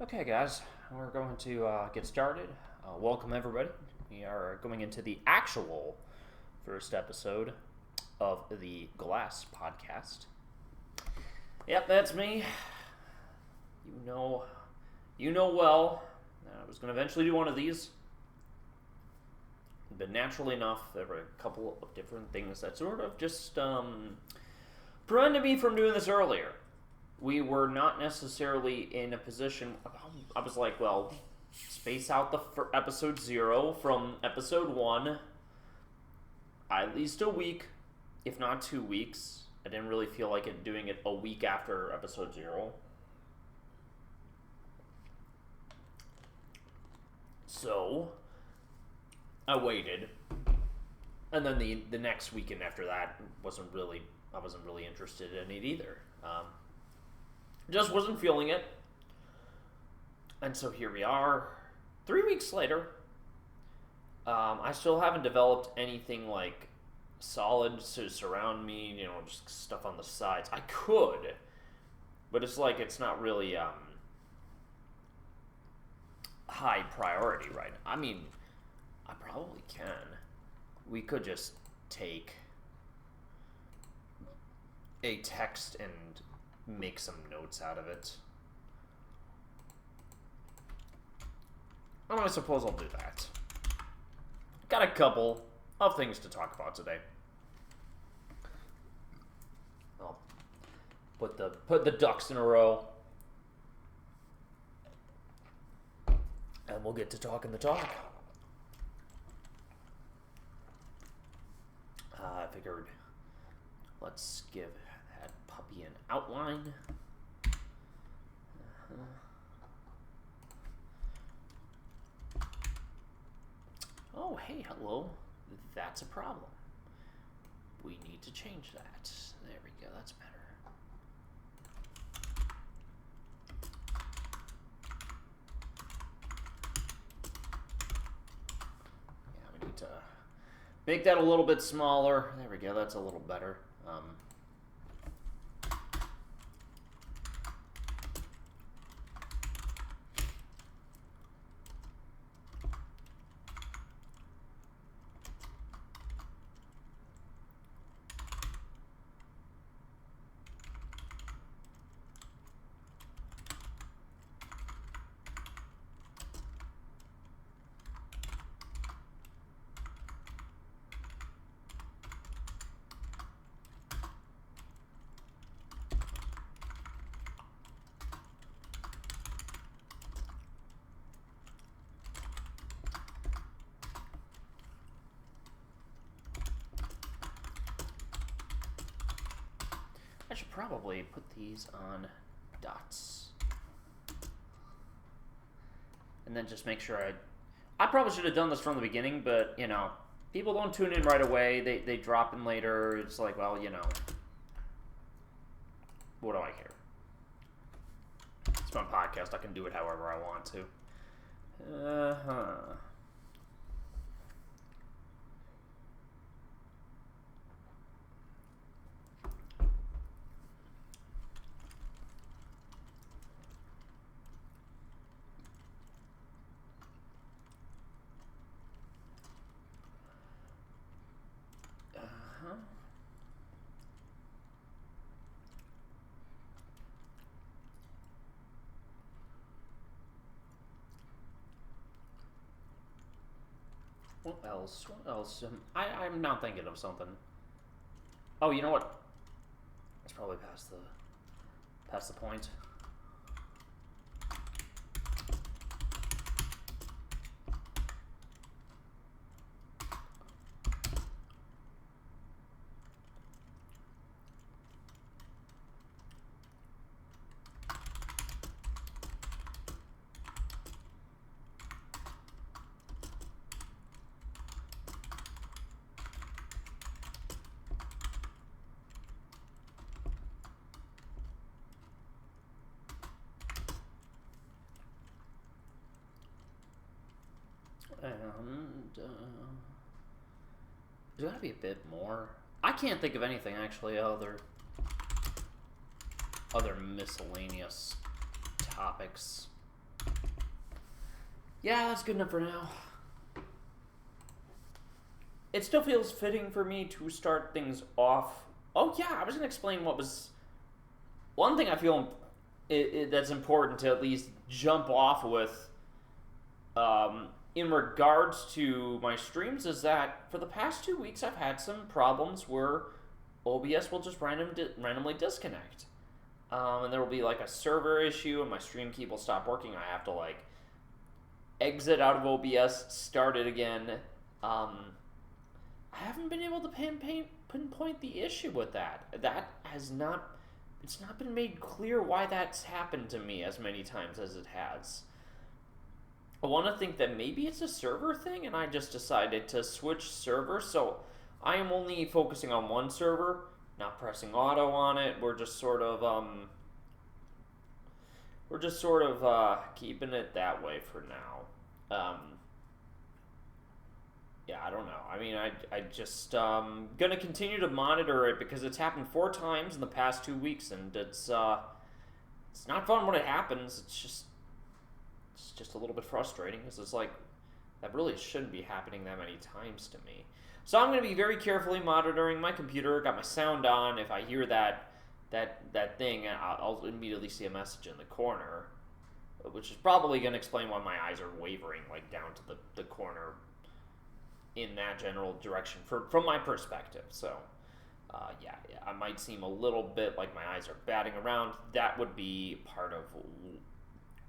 Okay, guys, we're going to get started. Welcome, everybody. We are going into the actual first episode of the Glass Podcast. Yep, that's me. You know, you know well. I was going to eventually do one of these, but naturally enough, there were a couple of different things that sort of just prevented me from doing this earlier. We were not necessarily in a position. I was like, well, space out the episode 0 from episode 1 at least a week, if not 2 weeks. I didn't really feel like doing it a week after episode 0. So I waited, and then the next weekend after that I wasn't really interested in it either. Just wasn't feeling it. And so here we are, 3 weeks later. I still haven't developed anything like solid to surround me, just stuff on the sides. I could, but it's like it's not really high priority right now. I mean, I probably can. We could just take a text and make some notes out of it. I suppose I'll do that. Got a couple of things to talk about today. I'll put the ducks in a row, and we'll get to talking the talk. I figured let's give that puppy an outline. Oh, hey, hello. That's a problem. We need to change that. There we go. That's better. Yeah, we need to make that a little bit smaller. There we go. That's a little better. I should probably put these on dots. And then just make sure I probably should have done this from the beginning, but, people don't tune in right away. They drop in later. It's like, well, what do I care? It's my podcast. I can do it however I want to. What else? What else? I'm not thinking of something. Oh, you know what? It's probably past the point. And there's gotta be a bit more. I can't think of anything actually other miscellaneous topics. Yeah, that's good enough for now. It still feels fitting for me to start things off. Oh yeah, I was gonna explain what was one thing I feel that's important to at least jump off with. In regards to my streams, is that for the past 2 weeks I've had some problems where OBS will just randomly disconnect. And there will be like a server issue, and my stream key will stop working. I have to like exit out of OBS, start it again. I haven't been able to pinpoint the issue with that. That has not. It's not been made clear why that's happened to me as many times as it has. I want to think that maybe it's a server thing, and I just decided to switch servers. So I am only focusing on one server, not pressing auto on it. We're just sort of keeping it that way for now. Yeah, I don't know. I mean, I just gonna continue to monitor it because it's happened 4 times in the past 2 weeks, and it's not fun when it happens. It's just a little bit frustrating because it's like that really shouldn't be happening that many times to me. So I'm gonna be very carefully monitoring my computer. Got my sound on. If I hear that thing, I'll immediately see a message in the corner, which is probably gonna explain why my eyes are wavering like down to the corner in that general direction from my perspective. So, yeah, I might seem a little bit like my eyes are batting around. That would be part of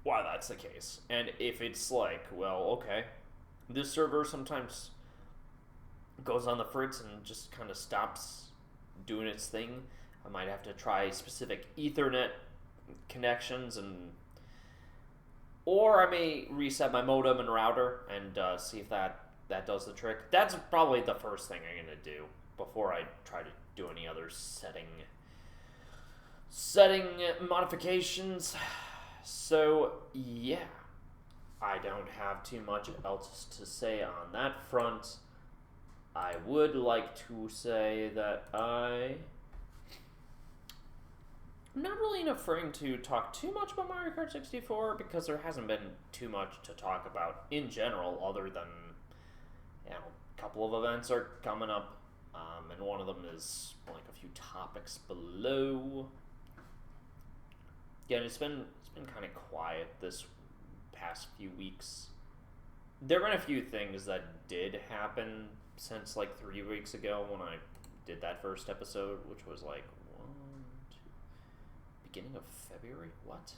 why that's the case. And if it's like, well, okay, this server sometimes goes on the fritz and just kind of stops doing its thing, I might have to try specific Ethernet connections, or I may reset my modem and router and see if that does the trick. That's probably the first thing I'm going to do before I try to do any other setting modifications. So, yeah. I don't have too much else to say on that front. I would like to say that I'm not really in a frame to talk too much about Mario Kart 64 because there hasn't been too much to talk about in general other than a couple of events are coming up, and one of them is like a few topics below. Yeah, it's been kind of quiet this past few weeks. There have been a few things that did happen since like 3 weeks ago when I did that first episode, which was like beginning of February. What?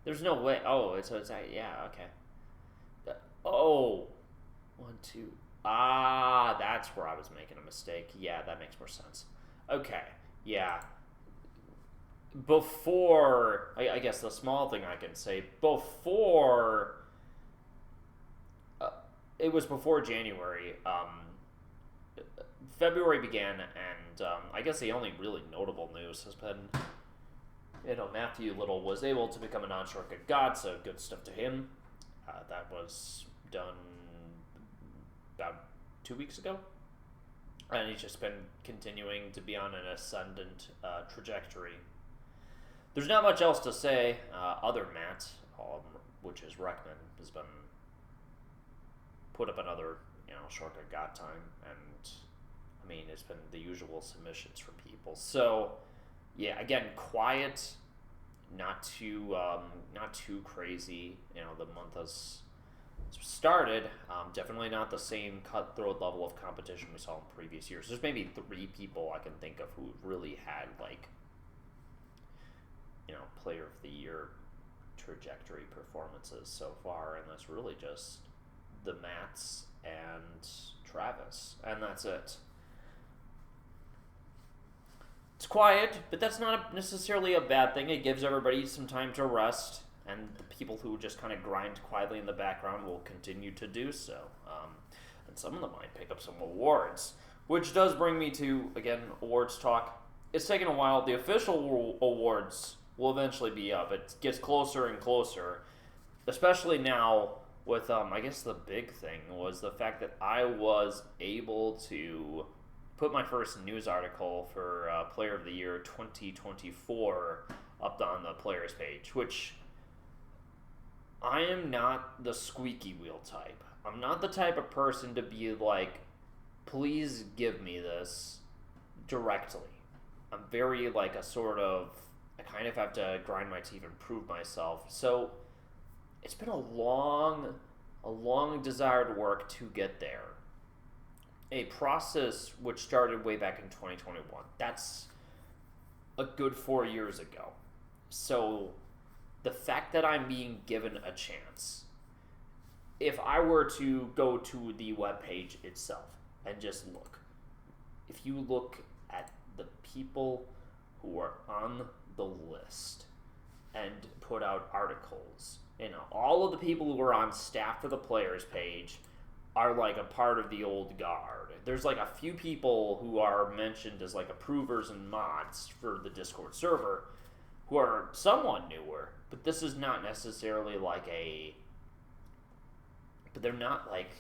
There's no way. Oh, it's yeah, okay. Oh, 1, 2. Ah, that's where I was making a mistake. Yeah, that makes more sense. Okay, yeah. Before, I guess the small thing I can say, before, it was before January, February began, and I guess the only really notable news has been, Matthew Little was able to become a non-shortcut god, so good stuff to him. That was done about 2 weeks ago, and he's just been continuing to be on an ascendant trajectory. There's not much else to say. Other Matt, which is Reckman, has been put up another shortcut god time, and I mean it's been the usual submissions from people. So yeah, again, quiet, not too crazy. The month has started. Definitely not the same cutthroat level of competition we saw in previous years. There's maybe 3 people I can think of who really had player of the year trajectory performances so far, and that's really just the Matts and Travis, and that's it. It's quiet, but that's not necessarily a bad thing. It gives everybody some time to rest, and the people who just kind of grind quietly in the background will continue to do so. And some of them might pick up some awards, which does bring me to, again, awards talk. It's taken a while. The official awards will eventually be up. It gets closer and closer, especially now with, I guess the big thing was the fact that I was able to put my first news article for Player of the Year 2024 up on the players page, which I am not the squeaky wheel type. I'm not the type of person to be like, please give me this directly. I'm very like a sort of, I kind of have to grind my teeth and prove myself. So it's been a long desired work to get there. A process which started way back in 2021. That's a good 4 years ago. So the fact that I'm being given a chance, if I were to go to the webpage itself and just look, if you look at the people who are on the list and put out articles, all of the people who are on staff for the players page are like a part of the old guard. There's like a few people who are mentioned as like approvers and mods for the Discord server who are somewhat newer, but this is not necessarily like but they're not like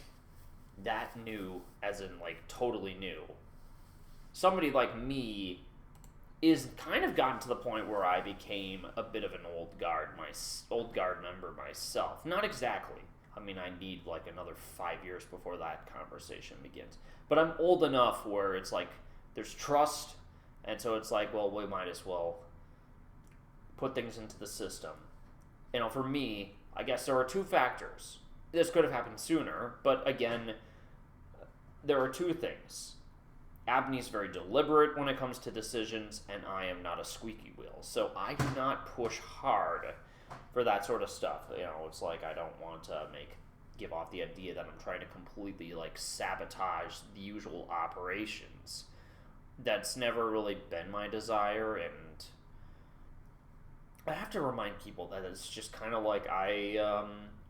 that new as in like totally new. Somebody like me is kind of gotten to the point where I became a bit of an old guard member myself. Not exactly. I mean, I need like another 5 years before that conversation begins. But I'm old enough where it's like there's trust, and so it's like, well, we might as well put things into the system. For me, I guess there are two factors. This could have happened sooner, but again, there are two things. Abney's very deliberate when it comes to decisions, and I am not a squeaky wheel. So I do not push hard for that sort of stuff. It's like I don't want to give off the idea that I'm trying to completely like sabotage the usual operations. That's never really been my desire, and I have to remind people that it's just kind of like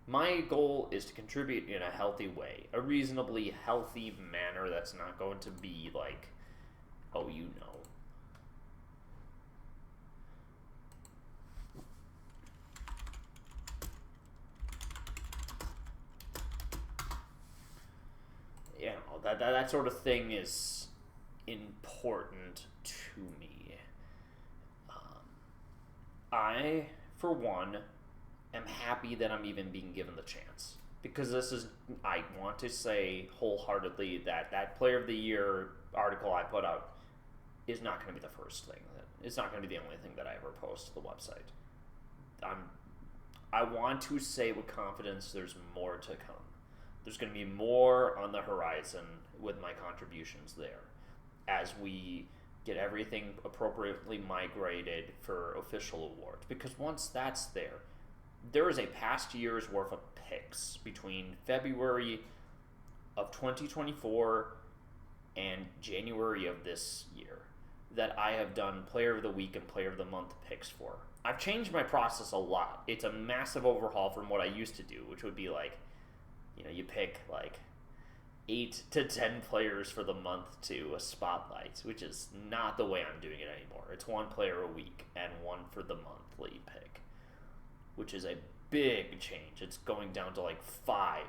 my goal is to contribute in a healthy way, a reasonably healthy manner that's not going to be like, oh, that sort of thing is important to me. I, for one, am happy that I'm even being given the chance. Because I want to say wholeheartedly that Player of the Year article I put out is not going to be the first thing. It's not going to be the only thing that I ever post to the website. I want to say with confidence there's more to come. There's going to be more on the horizon with my contributions there as we get everything appropriately migrated for official awards. Because once that's there is a past year's worth of picks between February of 2024 and January of this year that I have done Player of the Week and Player of the Month picks for. I've changed my process a lot. It's a massive overhaul from what I used to do, which would be like, you pick like 8 to 10 players for the month to a spotlight, which is not the way I'm doing it anymore. It's one player a week and one for the monthly pick, which is a big change. It's going down to like 5,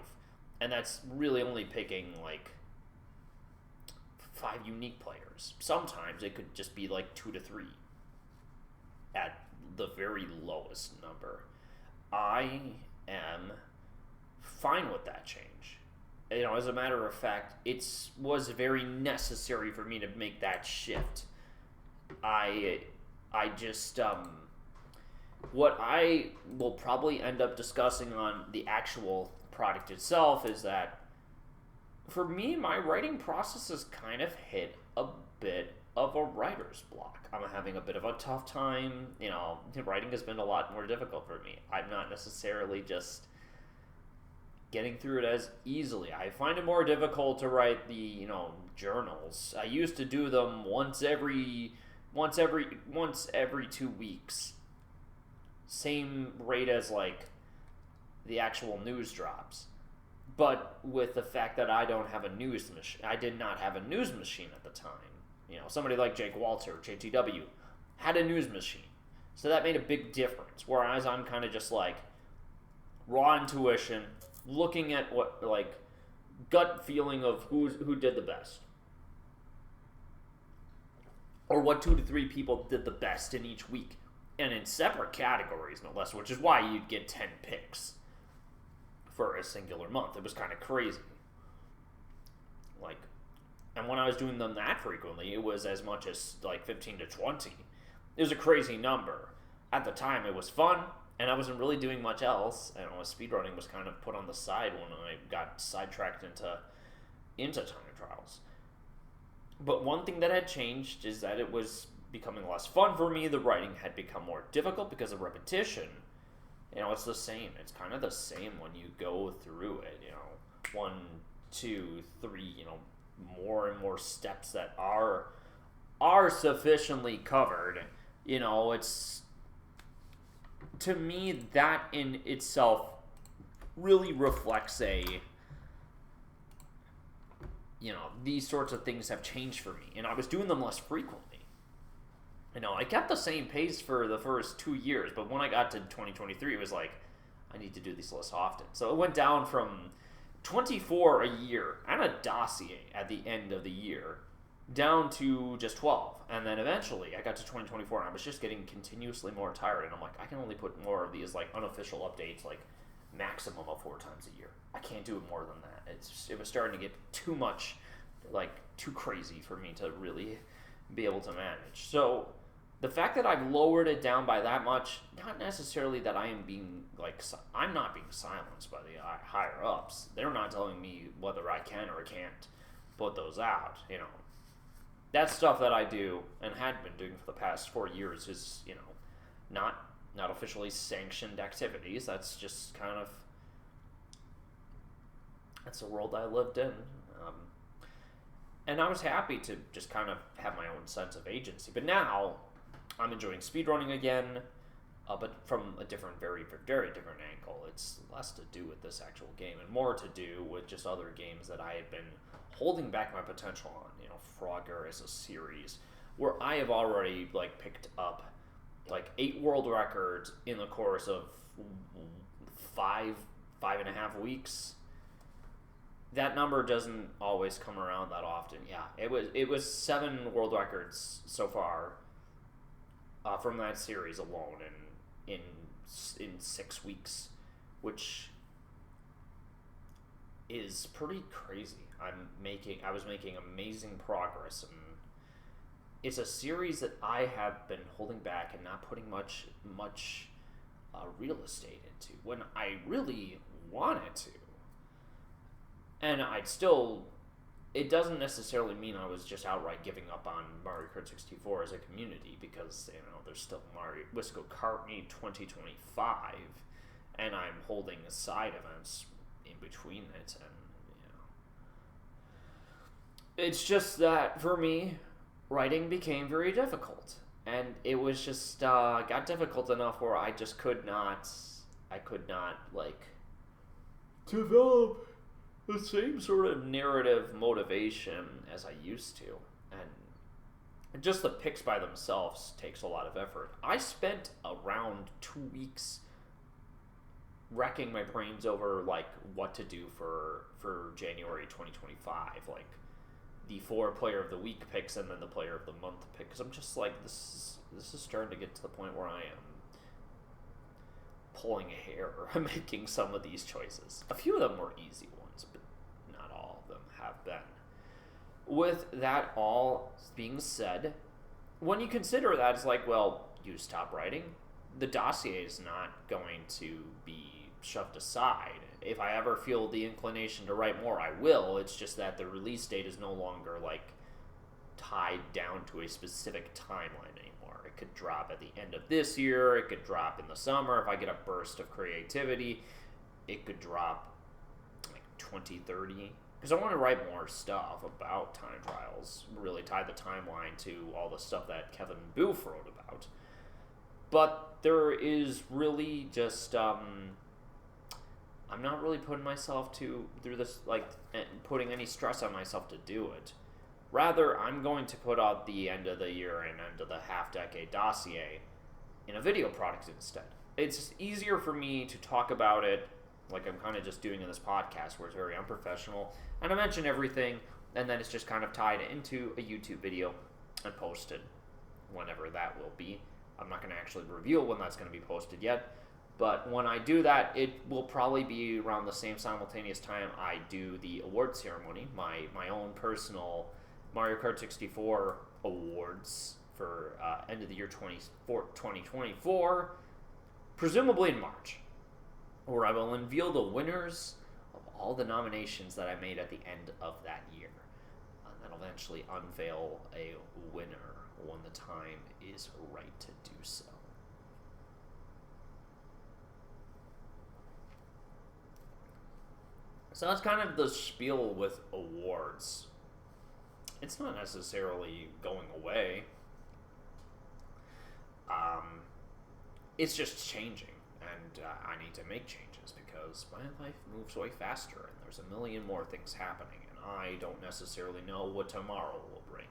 and that's really only picking like 5 unique players. Sometimes it could just be like 2 to 3 at the very lowest number. I am fine with that change. As a matter of fact, it was very necessary for me to make that shift. I just what I will probably end up discussing on the actual product itself is that for me, my writing process has kind of hit a bit of a writer's block. I'm having a bit of a tough time. Writing has been a lot more difficult for me. I'm not necessarily just getting through it as easily. I find it more difficult to write the, journals. I used to do them once every 2 weeks. Same rate as like the actual news drops. But with the fact that I don't have a news machine, I did not have a news machine at the time. Somebody like Jake Walter, JTW, had a news machine. So that made a big difference. Whereas I'm kind of just like raw intuition, looking at what like gut feeling of who did the best. Or what 2 to 3 people did the best in each week. And in separate categories, no less, which is why you'd get 10 picks. for a singular month. It was kind of crazy. Like, and when I was doing them that frequently, it was as much as like 15 to 20. It was a crazy number. At the time, it was fun, and I wasn't really doing much else. And speedrunning was kind of put on the side when I got sidetracked into time trials. But one thing that had changed is that it was becoming less fun for me. The writing had become more difficult because of repetition. It's the same. It's kind of the same when you go through it. 1, 2, 3. More and more steps that are sufficiently covered. It's, to me, that in itself really reflects these sorts of things have changed for me, and I was doing them less frequently. I kept the same pace for the first 2 years, but when I got to 2023, it was like, I need to do these less often. So it went down from 24 a year and a dossier at the end of the year down to just 12. And then eventually I got to 2024 and I was just getting continuously more tired. And I'm like, I can only put more of these unofficial updates, maximum of 4 times a year. I can't do it more than that. It was starting to get too much, too crazy for me to really be able to manage. So the fact that I've lowered it down by that much, not necessarily that I am being, I'm not being silenced by the higher ups. They're not telling me whether I can or can't put those out, That's stuff that I do and had been doing for the past 4 years is, not officially sanctioned activities. That's just kind of, that's the world I lived in. And I was happy to just kind of have my own sense of agency. But now I'm enjoying speedrunning again, but from a different, very, very different angle. It's less to do with this actual game and more to do with just other games that I had been holding back my potential on. Frogger is a series where I have already picked up 8 world records in the course of 5.5 weeks. That number doesn't always come around that often. Yeah, it was 7 world records so far from that series alone in 6 weeks, which is pretty crazy. I was making amazing progress, and it's a series that I have been holding back and not putting much real estate into when I really wanted to. And it doesn't necessarily mean I was just outright giving up on Mario Kart 64 as a community, because there's still Mario Wisco Kart Meet 2025, and I'm holding side events in between it, and it's just that for me, writing became very difficult, and it was just got difficult enough where I just could not develop the same sort of narrative motivation as I used to, and just the picks by themselves takes a lot of effort. I spent around 2 weeks racking my brains over what to do for January 2025, the 4 player of the week picks and then the player of the month pick, because I'm just this is starting to get to the point where I am pulling a hair making some of these choices. A few of them were easy ones, but not all of them have been. With that all being said, when you consider that, it's you stop writing, the dossier is not going to be shoved aside. If I ever feel the inclination to write more, I will. It's just that the release date is no longer tied down to a specific timeline anymore. It could drop at the end of this year, it could drop in the summer if I get a burst of creativity, it could drop 2030, because I want to write more stuff about time trials, really tie the timeline to all the stuff that Kevin Booth wrote about. But there is really just I'm not really putting myself through this, putting any stress on myself to do it. Rather, I'm going to put out the end of the year and end of the half-decade dossier in a video product instead. It's just easier for me to talk about it like I'm kind of just doing in this podcast, where it's very unprofessional, and I mention everything, and then it's just kind of tied into a YouTube video and posted whenever that will be. I'm not going to actually reveal when that's going to be posted yet, But when I do that, it will probably be around the same simultaneous time I do the award ceremony, my own personal Mario Kart 64 awards for end of the year 2024, presumably in March, where I will unveil the winners of all the nominations that I made at the end of that year. And then eventually unveil a winner when the time is right to do so. So that's kind of the spiel with awards. It's not necessarily going away. It's just changing, and I need to make changes because my life moves way faster, and there's a million more things happening, and I don't necessarily know what tomorrow will bring.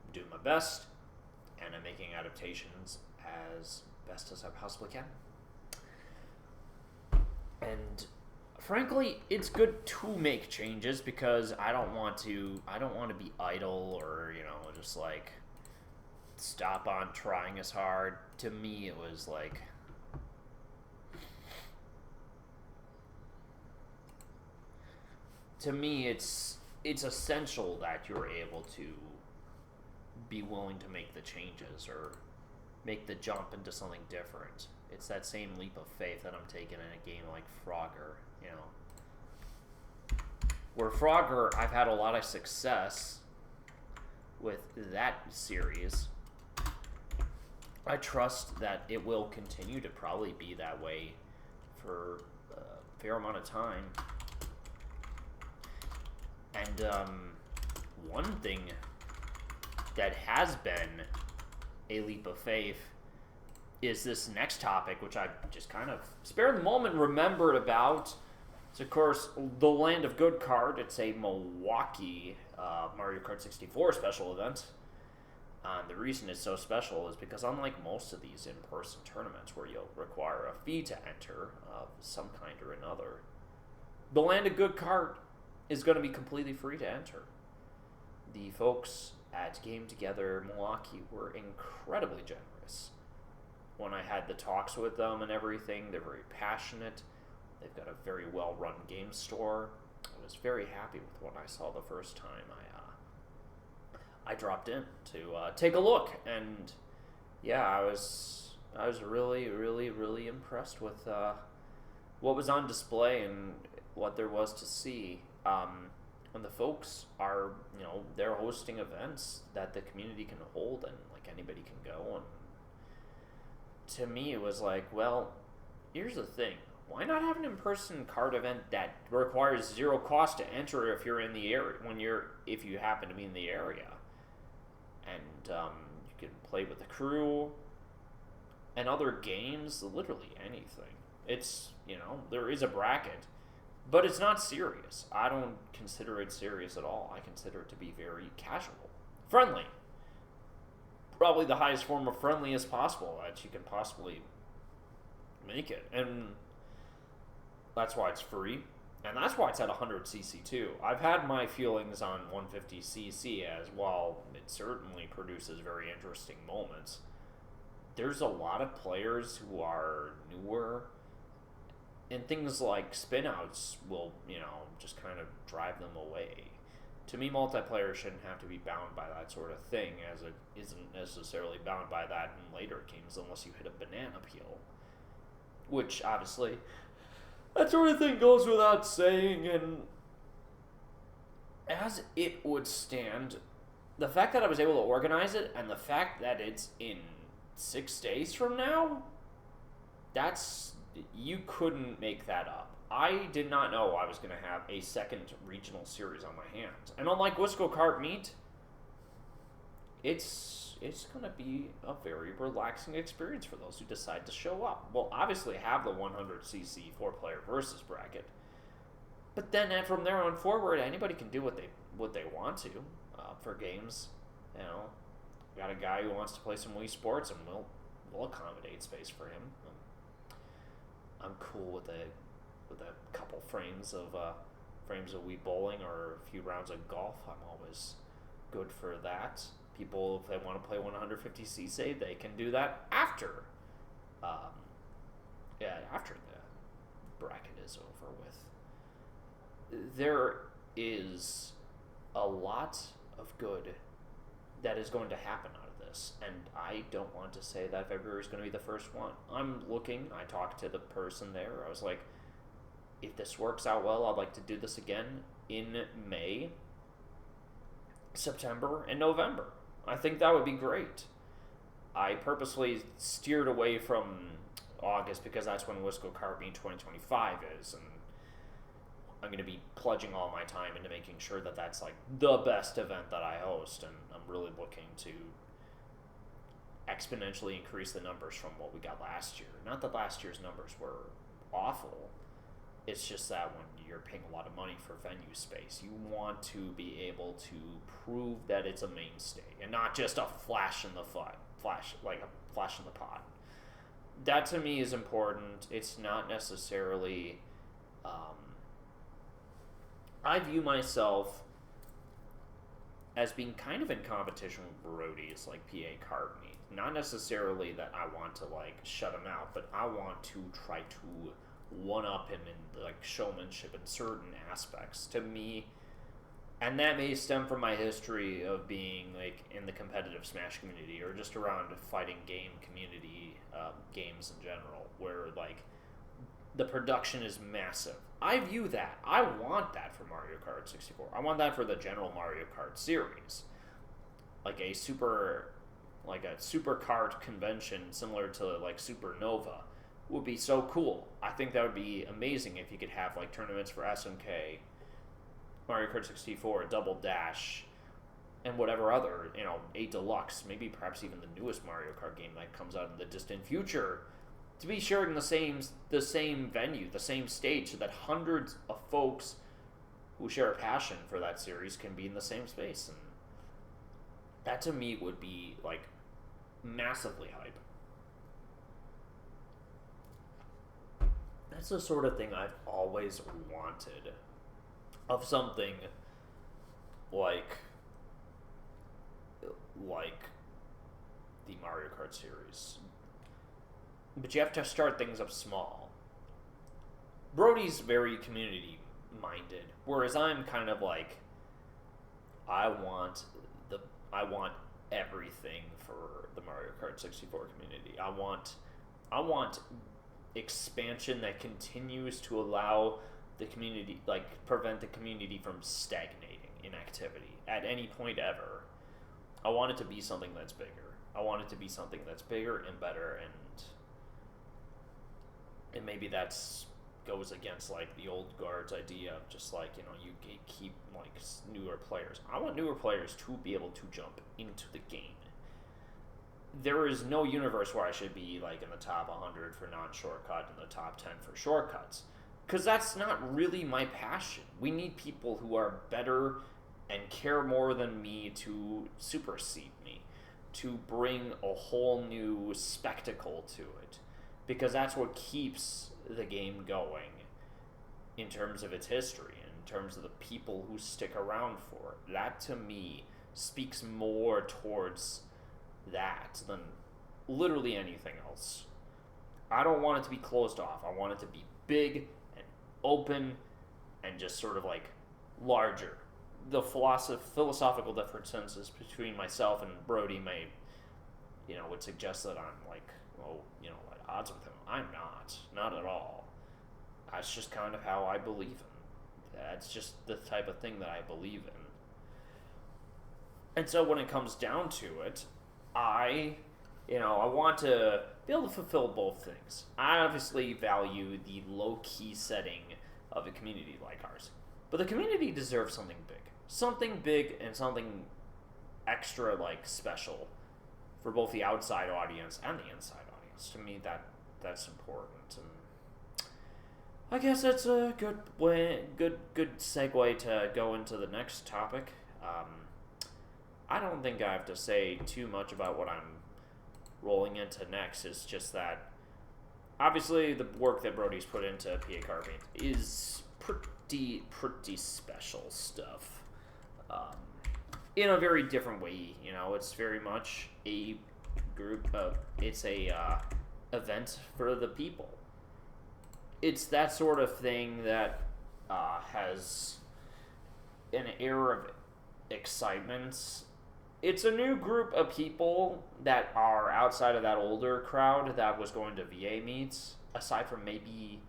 I'm doing my best, and I'm making adaptations as best as I possibly can. And frankly, it's good to make changes because I don't want to be idle or, just like stop on trying as hard. To me, it was like it's essential that you're able to be willing to make the changes or make the jump into something different. It's that same leap of faith that I'm taking in a game like Frogger, Where Frogger, I've had a lot of success with that series. I trust that it will continue to probably be that way for a fair amount of time. And one thing that has been a leap of faith is this next topic, which I just kind of spared the moment remembered about. It's, of course, the Land of Good card. It's a Milwaukee Mario Kart 64 special event. The reason it's so special is because unlike most of these in-person tournaments where you'll require a fee to enter of some kind or another, the Land of Good card is going to be completely free to enter. The folks at Game Together Milwaukee were incredibly generous. When I had the talks with them and everything, they're very passionate. They've got a very well-run game store. I was very happy with what I saw the first time I dropped in to take a look, and yeah, I was really, really, really impressed with what was on display and what there was to see. And the folks are, they're hosting events that the community can hold, and like anybody can go. And to me, it was like, well, here's the thing. Why not have an in-person card event that requires zero cost to enter if you're in the area, if you happen to be in the area? And you can play with the crew and other games, literally anything. It's, there is a bracket, but it's not serious. I don't consider it serious at all. I consider it to be very casual. Friendly. Probably the highest form of friendly as possible that you can possibly make it. And that's why it's free. And that's why it's at 100cc too. I've had my feelings on 150cc as while it certainly produces very interesting moments. There's a lot of players who are newer, and things like spinouts will, just kind of drive them away. To me, multiplayer shouldn't have to be bound by that sort of thing, as it isn't necessarily bound by that in later games unless you hit a banana peel. Which, obviously, that sort of thing goes without saying, and as it would stand, the fact that I was able to organize it, and the fact that it's in 6 days from now, you couldn't make that up. I did not know I was going to have a second regional series on my hands. And unlike Wisco Kart Meet, it's going to be a very relaxing experience for those who decide to show up. We'll obviously have the 100cc 4-player versus bracket, but then from there on forward, anybody can do what they want to for games. We got a guy who wants to play some Wii Sports, and we'll accommodate space for him. I'm cool with a couple frames of Wii Bowling or a few rounds of golf. I'm always good for that. People, if they want to play 150cc, they can do that after yeah, after the bracket is over with, there is a lot of good that is going to happen out of this. And I don't want to say that February is going to be the first one. I talked to the person there. I was like, if this works out well, I'd like to do this again in May, September, and November. I think that would be great. I purposely steered away from August because that's when Wisco Carpine 2025 is, and I'm going to be pledging all my time into making sure that that's like the best event that I host, and I'm really looking to exponentially increase the numbers from what we got last year. Not that last year's numbers were awful, it's just that when you're paying a lot of money for venue space, you want to be able to prove that it's a mainstay and not just a flash in the flash in the pot. That to me is important. It's not necessarily. I view myself as being kind of in competition with Brody's, like PA Card Meet. Not necessarily that I want to like shut him out, but I want to try to one up him in like showmanship in certain aspects. To me, and that may stem from my history of being like in the competitive Smash community or just around fighting game community, games in general, where like the production is massive. I view that. I want that for Mario Kart 64. I want that for the general Mario Kart series. Like a super kart convention similar to like Supernova would be so cool. I think that would be amazing if you could have like tournaments for SNK, Mario Kart 64, Double Dash, and whatever other, a deluxe, maybe perhaps even the newest Mario Kart game that comes out in the distant future, to be shared in the same venue, the same stage, so that hundreds of folks who share a passion for that series can be in the same space. And that to me would be like massively hype. That's the sort of thing I've always wanted of something like the Mario Kart series. But you have to start things up small. Brody's very community minded, whereas I'm kind of like, I want everything for the Mario Kart 64 community. I want expansion that continues to allow the community, like prevent the community from stagnating in activity at any point ever. I want it to be something that's bigger. I want it to be something that's bigger and better, and maybe that's goes against like the old guard's idea of just like, you keep like newer players. I want newer players to be able to jump into the game. There is no universe where I should be like in the top 100 for non-shortcut and the top 10 for shortcuts, because that's not really my passion. We need people who are better and care more than me to supersede me, to bring a whole new spectacle to it, because that's what keeps the game going in terms of its history, in terms of the people who stick around for it. That, to me, speaks more towards that than literally anything else. I don't want it to be closed off. I want it to be big and open and just sort of like larger. The philosophical differences between myself and Brody may, would suggest that I'm like, at odds with him. I'm not at all. That's just kind of how I believe in. That's just the type of thing that I believe in. And so when it comes down to it, I want to be able to fulfill both things. I obviously value the low-key setting of a community like ours. But the community deserves something big. Something big and something extra, like, special for both the outside audience and the inside audience. To me, that's important. And I guess that's a good segue to go into the next topic. I don't think I have to say too much about what I'm rolling into next. It's just that, obviously, the work that Brody's put into PA Card Meet is pretty special stuff. In a very different way, it's very much a group of, it's a event for the people. it's that sort of thing that has an air of excitement. It's a new group of people that are outside of that older crowd that was going to VA meets, aside from maybe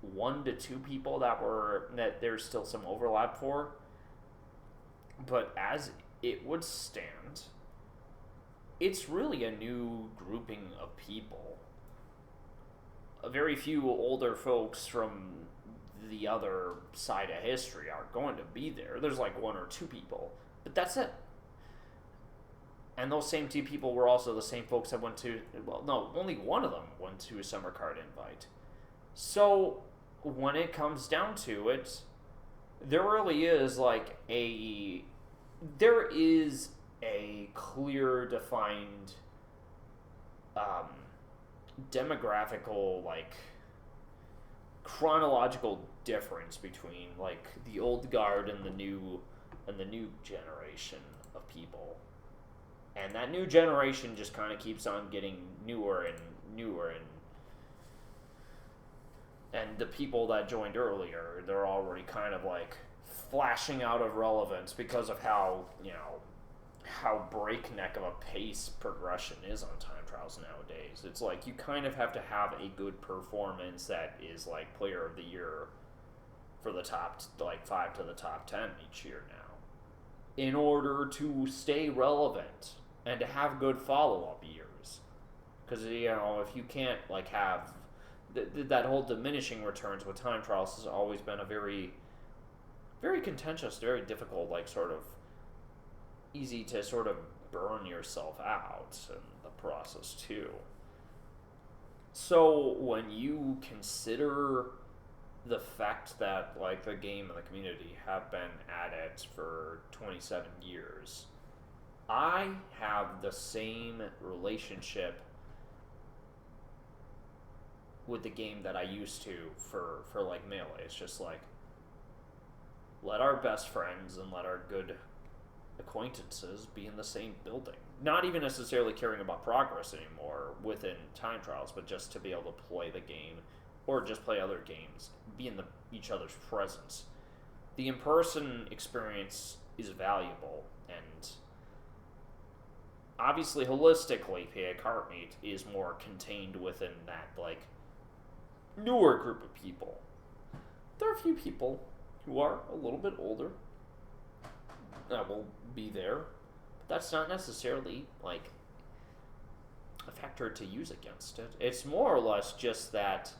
1 to 2 people that there's still some overlap for. But as it would stand, it's really a new grouping of people. Very few older folks from the other side of history are going to be there. There's like 1 or 2 people, but that's it. And those same 2 people were also the same folks that went to, well, no, only one of them went to a summer card invite. So when it comes down to it, there really is there is a clear defined demographical, chronological difference between the old guard and the new generation of people. And that new generation just kind of keeps on getting newer and newer, and the people that joined earlier, they're already kind of flashing out of relevance because of how breakneck of a pace progression is on time trials nowadays. It's you kind of have to have a good performance that is player of the year for the top 5 to the top 10 each year now, in order to stay relevant and to have good follow-up years. Because if you can't have that whole diminishing returns with time trials has always been a very, very contentious, very difficult, sort of easy to sort of burn yourself out in the process too. So when you consider the fact that the game and the community have been at it for 27 years, I have the same relationship with the game that I used to for Melee. It's just let our best friends and let our good acquaintances be in the same building. Not even necessarily caring about progress anymore within time trials, but just to be able to play the game or just play other games, be in each other's presence. The in-person experience is valuable, and obviously holistically PA Kart Meet is more contained within that newer group of people. There are a few people who are a little bit older that will be there, but that's not necessarily a factor to use against it. It's more or less just that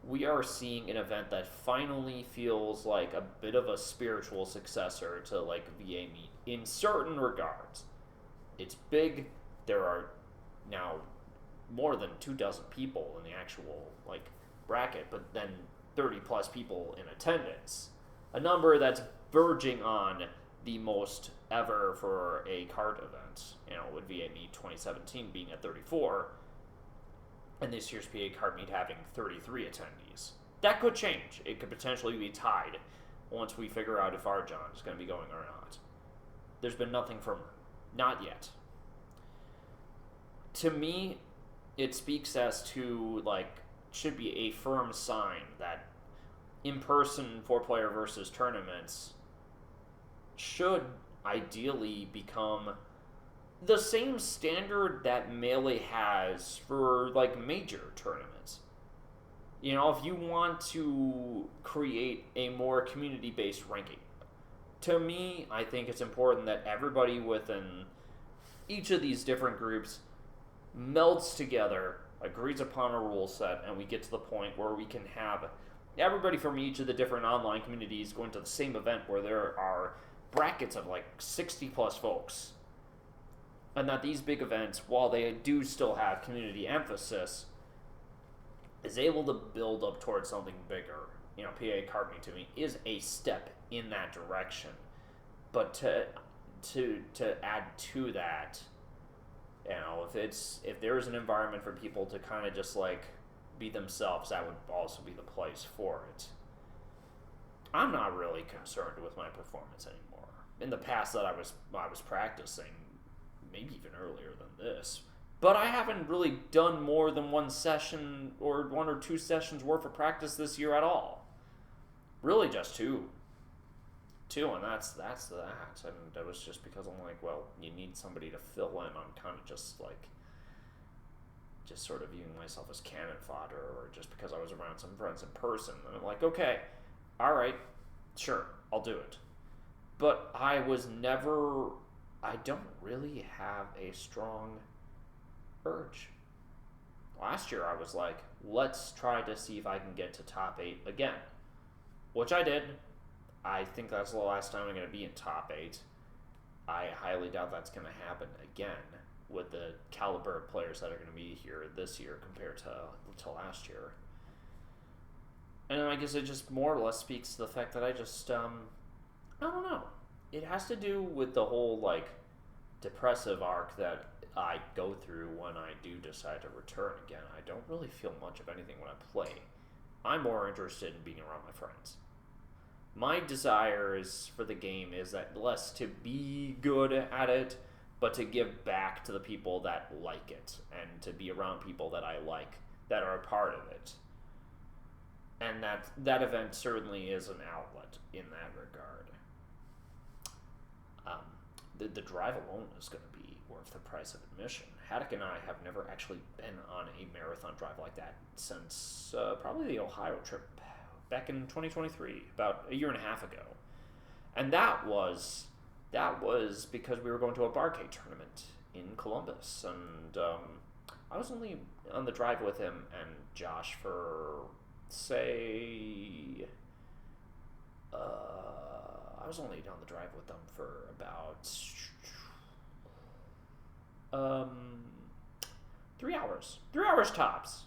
we are seeing an event that finally feels like a bit of a spiritual successor to VA Meet in certain regards. It's big. There are now more than 24 people in the actual bracket, but then 30 plus people in attendance. A number that's verging on the most ever for a kart event, with VA Meet 2017 being at 34, and this year's PA Kart Meet having 33 attendees. That could change. It could potentially be tied once we figure out if Arjan is going to be going or not. There's been nothing from not yet. To me, it speaks as to should be a firm sign that in-person 4-player versus tournaments should ideally become the same standard that Melee has for major tournaments. If you want to create a more community-based ranking, to me, I think it's important that everybody within each of these different groups melds together, agrees upon a rule set, and we get to the point where we can have everybody from each of the different online communities going to the same event where there are brackets of 60 plus folks. And that these big events, while they do still have community emphasis, is able to build up towards something bigger. PA Kart Meet to me is a step in that direction. But to add to that, if there is an environment for people to kind of just be themselves, that would also be the place for it. I'm not really concerned with my performance anymore. In the past that I was practicing, maybe even earlier than this, But I haven't really done more than one session or 1 or 2 sessions worth of practice this year at all. Really, just two. Two, and that's that. And that was just because I'm like, well, you need somebody to fill in. I'm kind of just sort of viewing myself as cannon fodder, or just because I was around some friends in person. And I'm like, okay, all right, sure, I'll do it. But I don't really have a strong urge. Last year I was like, let's try to see if I can get to top 8 again, which I did. I think that's the last time I'm going to be in top 8. I highly doubt that's going to happen again with the caliber of players that are going to be here this year compared to last year. And I guess it just more or less speaks to the fact that I just, I don't know. It has to do with the whole, depressive arc that I go through when I do decide to return again. I don't really feel much of anything when I play. I'm more interested in being around my friends. My desire is for the game is that less to be good at it, but to give back to the people that like it, and to be around people that I like, that are a part of it. And that event certainly is an outlet in that regard. The drive alone is going to be worth the price of admission. Haddock and I have never actually been on a marathon drive like that since probably the Ohio trip back in 2023, about a year and a half ago. And that was because we were going to a Barcade tournament in Columbus, and I was only on the drive with him and Josh for, say, I was only on the drive with them for about 3 hours. 3 hours tops.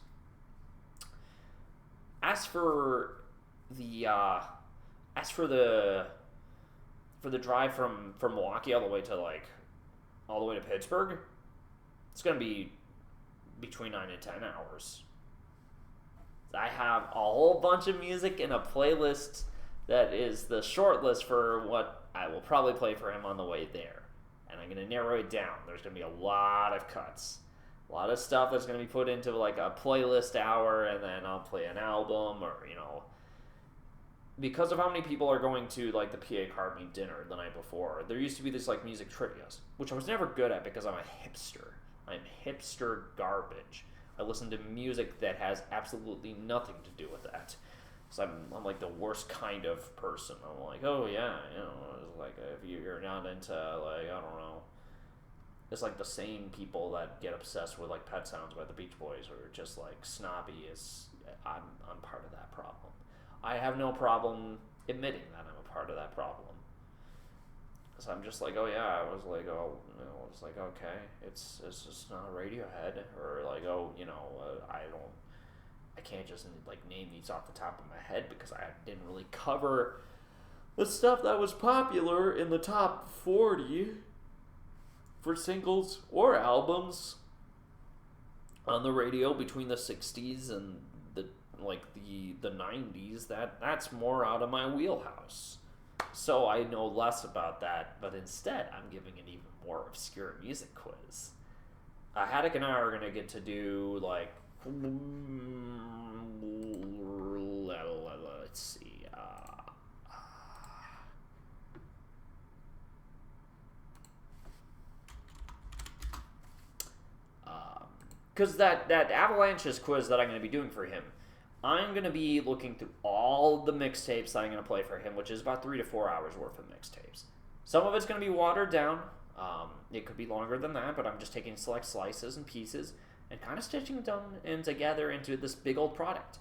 As for the drive from Milwaukee all the way to Pittsburgh, it's gonna be between 9 and 10 hours. I have a whole bunch of music in a playlist that is the short list for what I will probably play for him on the way there. And I'm going to narrow it down. There's going to be a lot of cuts. A lot of stuff that's going to be put into a playlist hour, and then I'll play an album, or, because of how many people are going to, the PA Card Meet dinner the night before, there used to be this, music trivias, which I was never good at because I'm a hipster. I'm hipster garbage. I listen to music that has absolutely nothing to do with that. So I'm the worst kind of person. I'm like, oh yeah, if you're not into, I don't know. It's the same people that get obsessed with Pet Sounds by the Beach Boys, or just snobby. I'm part of that problem. I have no problem admitting that I'm a part of that problem. So I'm just oh yeah, I was okay, it's just not Radiohead, or I can't just name these off the top of my head because I didn't really cover the stuff that was popular in the top 40 for singles or albums on the radio between the 60s and the 90s. That's more out of my wheelhouse. So I know less about that, but instead I'm giving an even more obscure music quiz. Haddock and I are going to get to do let's see. Because that Avalanches quiz that I'm going to be doing for him, I'm going to be looking through all the mixtapes that I'm going to play for him, which is about 3 to 4 hours worth of mixtapes. Some of it's going to be watered down. It could be longer than that, but I'm just taking select slices and pieces and kind of stitching them in together into this big old product.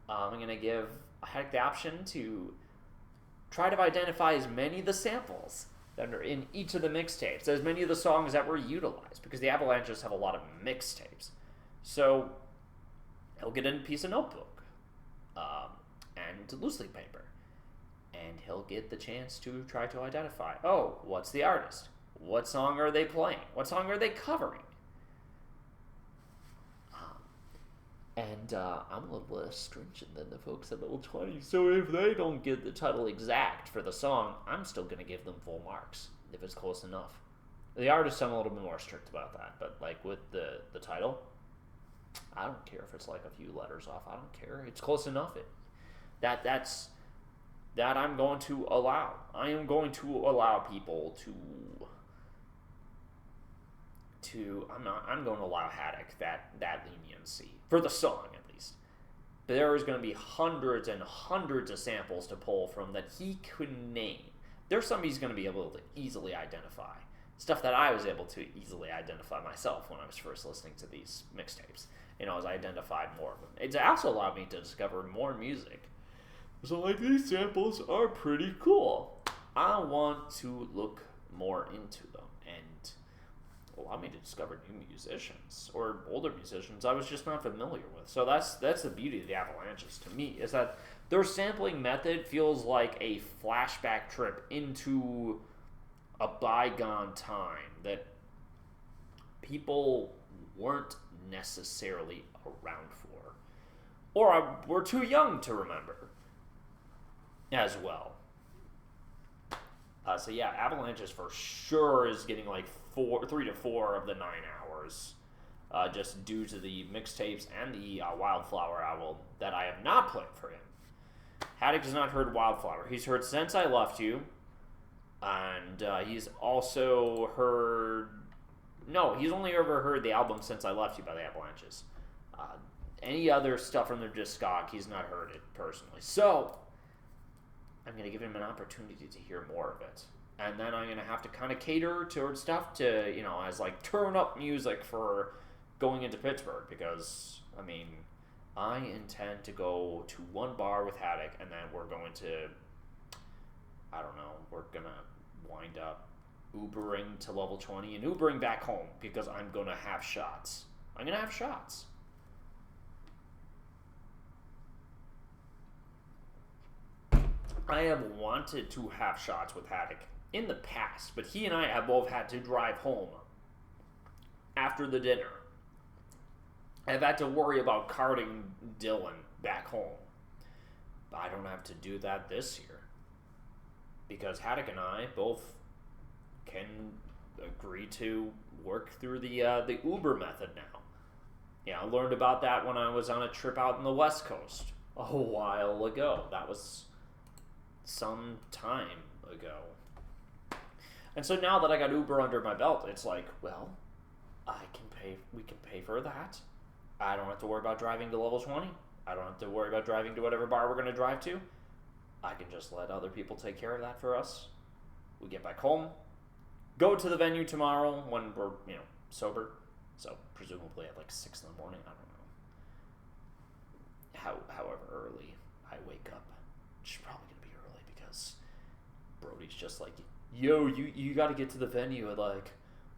I'm going to give Haddock the option to try to identify as many of the samples that are in each of the mixtapes, as many of the songs that were utilized, because the Avalanches have a lot of mixtapes. So he'll get a piece of notebook and loose leaf paper, and he'll get the chance to try to identify, oh, what's the artist? What song are they playing? What song are they covering? And I'm a little less stringent than the folks at level 20, so if they don't get the title exact for the song, I'm still going to give them full marks, if it's close enough. The artists, I'm a little bit more strict about that, but like with the title, I don't care if it's like a few letters off. I don't care. It's close enough. That's that I'm going to allow. I am going to allow people to I'm going to allow Haddock that leniency for the song at least. There is going to be hundreds and hundreds of samples to pull from that he could name. There's some he's going to be able to easily identify. Stuff that I was able to easily identify myself when I was first listening to these mixtapes. As I identified more of them. It's also allowed me to discover more music. So, like, these samples are pretty cool. I want to look more into them and allow me to discover new musicians or older musicians I was just not familiar with. So that's the beauty of the Avalanches to me, is that their sampling method feels like a flashback trip into a bygone time that people weren't necessarily around for, or were too young to remember as well. So yeah, Avalanches for sure is getting like 3 to 4 of the 9 hours, just due to the mixtapes and the Wildflower album that I have not played for him. Haddock has not heard Wildflower. He's heard Since I Left You, and he's also heard... No, he's only ever heard the album Since I Left You by the Avalanches. Any other stuff from their discog, he's not heard it personally. So, I'm going to give him an opportunity to hear more of it. And then I'm going to have to kind of cater towards stuff to, as like turn up music for going into Pittsburgh. Because, I intend to go to one bar with Haddock, and then we're going to, we're going to wind up Ubering to level 20 and Ubering back home because I'm going to have shots. I'm going to have shots. I have wanted to have shots with Haddock in the past, but he and I have both had to drive home after the dinner. I've had to worry about carting Dylan back home. But I don't have to do that this year because Haddock and I both can agree to work through the Uber method now. Yeah, I learned about that when I was on a trip out in the West Coast a while ago. That was some time ago. And so now that I got Uber under my belt, it's like, well, we can pay for that. I don't have to worry about driving to level 20. I don't have to worry about driving to whatever bar we're going to drive to. I can just let other people take care of that for us. We get back home, go to the venue tomorrow when we're, sober. So presumably at like 6 in the morning. I don't know. However early I wake up. Which is probably going to be early because Brody's just like, yo, you got to get to the venue at like,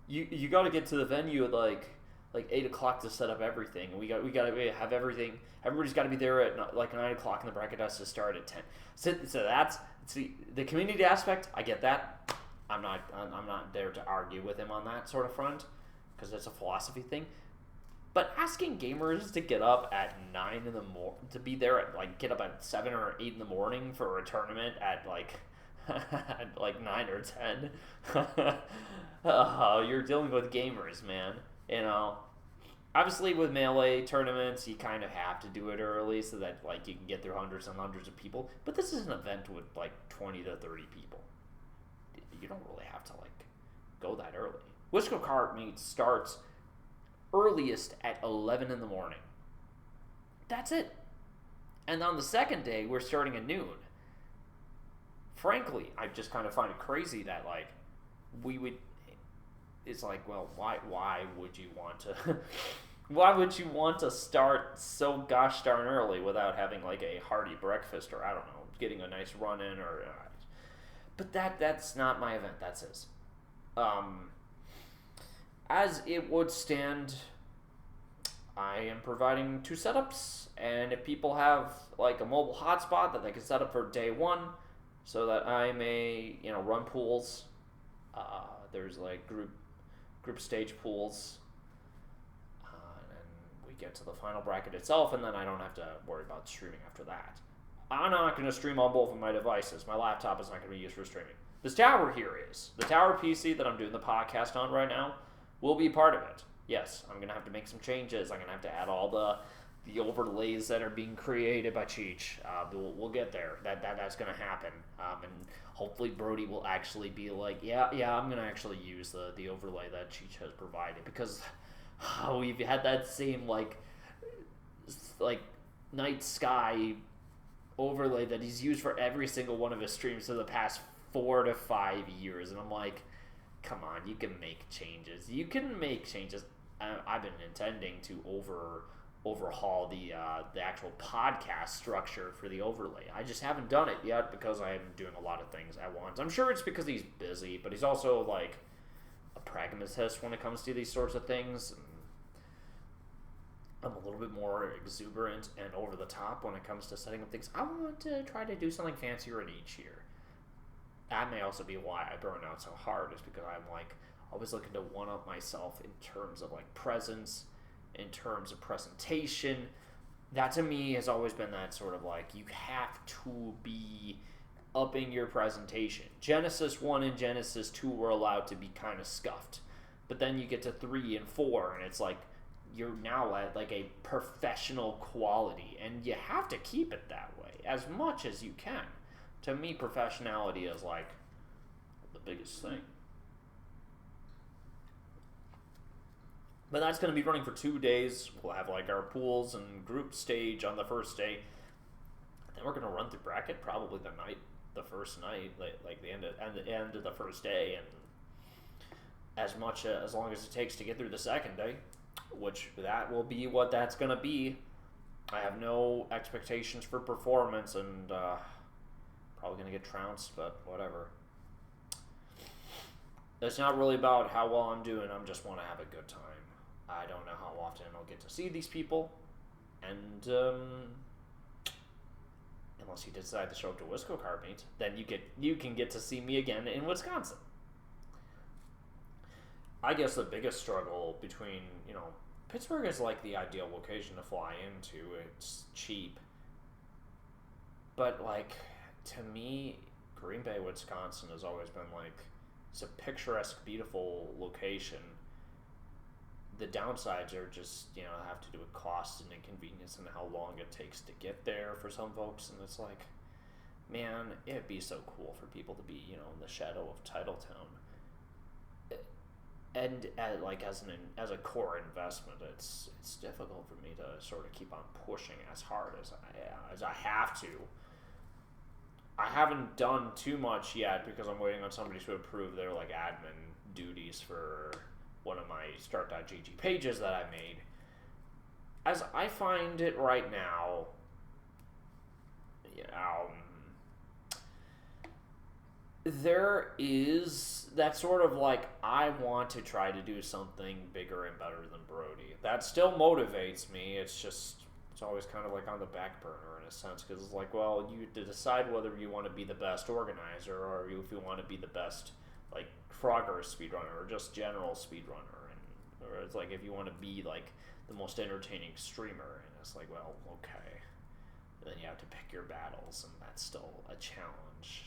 you got to get to the venue at like 8 o'clock to set up everything. And we got to have everything. Everybody's got to be there at like 9 o'clock, and the bracket has to start at 10. So that's the community aspect. I get that. I'm not there to argue with him on that sort of front because it's a philosophy thing. But asking gamers to get up at 9 in the morning, to be there at like get up at 7 or 8 in the morning for a tournament at like at like 9 or 10, you're dealing with gamers, man. Obviously with Melee tournaments, you kind of have to do it early so that like you can get through hundreds and hundreds of people. But this is an event with like 20 to 30 people. You don't really have to like go that early. Wisco Kart meet starts earliest at 11 in the morning. That's it. And on the second day, we're starting at noon. Frankly, I just kind of find it crazy that like we would. It's like, well, why would you want to? Why would you want to start so gosh darn early without having like a hearty breakfast or I don't know, getting a nice run in or? But that's not my event. That's his. As it would stand, I am providing 2 setups, and if people have like a mobile hotspot that they can set up for day 1, so that I may run pools. There's like group stage pools, and we get to the final bracket itself, and then I don't have to worry about streaming after that. I'm not going to stream on both of my devices. My laptop is not going to be used for streaming. This tower here is. The tower PC that I'm doing the podcast on right now will be part of it. Yes, I'm going to have to make some changes. I'm going to have to add all the overlays that are being created by Cheech. We'll get there. That's going to happen. And hopefully Brody will actually be like, yeah, I'm going to actually use the overlay that Cheech has provided. Because we've had that same, like night sky overlay that he's used for every single one of his streams for the past 4 to 5 years, and I'm like, come on, you can make changes. I've been intending to overhaul the actual podcast structure for the overlay. I just haven't done it yet because I am doing a lot of things at once. I'm sure it's because he's busy, but he's also like a pragmatist when it comes to these sorts of things. I'm a little bit more exuberant and over the top when it comes to setting up things. I want to try to do something fancier in each year. That may also be why I burn out so hard, is because I'm like always looking to one-up myself in terms of like presence, in terms of presentation. That to me has always been that sort of like, you have to be upping your presentation. Genesis 1 and Genesis 2 were allowed to be kind of scuffed. But then you get to 3 and 4 and it's like, you're now at like a professional quality, and you have to keep it that way as much as you can. To me, professionality is like the biggest thing. But that's going to be running for 2 days. We'll have like our pools and group stage on the first day. Then we're going to run through bracket probably the first night, like the end of the first day, and as long as it takes to get through the second day. Which that will be what that's going to be. I have no expectations for performance, and probably going to get trounced, but whatever. It's not really about how well I'm doing. I just want to have a good time. I don't know how often I'll get to see these people, and unless you decide to show up to Wisco Card Meet, then you can get to see me again in Wisconsin. I guess the biggest struggle between, Pittsburgh is like the ideal location to fly into. It's cheap. But like, to me, Green Bay, Wisconsin has always been like, it's a picturesque, beautiful location. The downsides are just, have to do with cost and inconvenience and how long it takes to get there for some folks. And it's like, man, it'd be so cool for people to be, in the shadow of Titletown. And as a core investment, it's difficult for me to sort of keep on pushing as hard as I have to. I haven't done too much yet because I'm waiting on somebody to approve their like admin duties for one of my start.gg pages that I made. As I find it right now, there is that sort of like, I want to try to do something bigger and better than Brody. That still motivates me. It's always kind of like on the back burner in a sense, because it's like, well, you to decide whether you want to be the best organizer or if you want to be the best like Frogger speedrunner or just general speedrunner, or it's like if you want to be like the most entertaining streamer, and it's like, well, okay, and then you have to pick your battles, and that's still a challenge.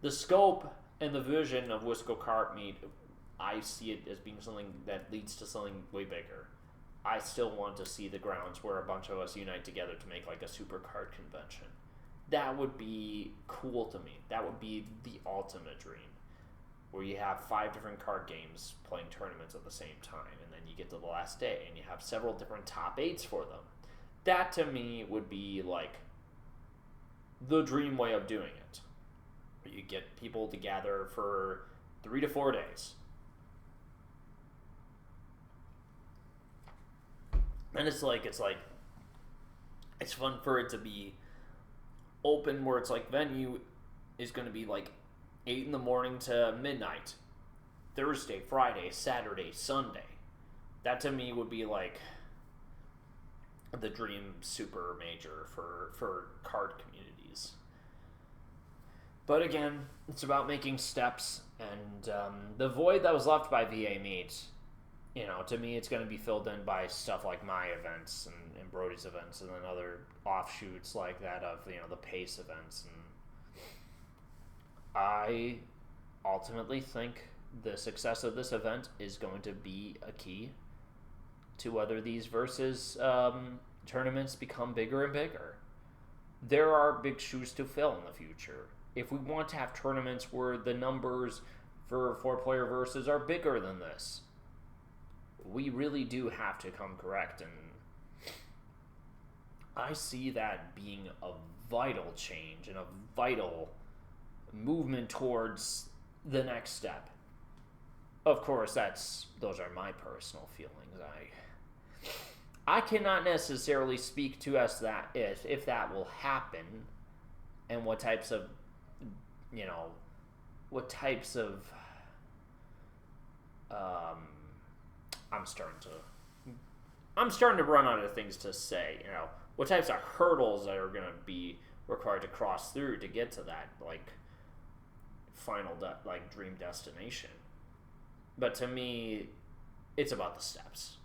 The scope and the vision of Wisco Card Meet, I see it as being something that leads to something way bigger. I still want to see the grounds where a bunch of us unite together to make like a super card convention. That would be cool to me. That would be the ultimate dream, where you have 5 different card games playing tournaments at the same time, and then you get to the last day and you have several different top 8s for them. That to me would be like the dream way of doing it. You get people together for 3 to 4 days. And it's fun for it to be open, where it's like venue is going to be like 8 in the morning to midnight. Thursday, Friday, Saturday, Sunday. That to me would be like the dream super major for card communities. But again, it's about making steps, and the void that was left by VA Meet, to me it's going to be filled in by stuff like my events and Brody's events, and then other offshoots like that of, the PACE events. And I ultimately think the success of this event is going to be a key to whether these versus tournaments become bigger and bigger. There are big shoes to fill in the future. If we want to have tournaments where the numbers for 4-player versus are bigger than this, we really do have to come correct, and I see that being a vital change and a vital movement towards the next step. Of course, those are my personal feelings. I cannot necessarily speak to us that if that will happen, and what types of I'm starting to run out of things to say. What types of hurdles that are going to be required to cross through to get to that final dream destination. But to me, it's about the steps.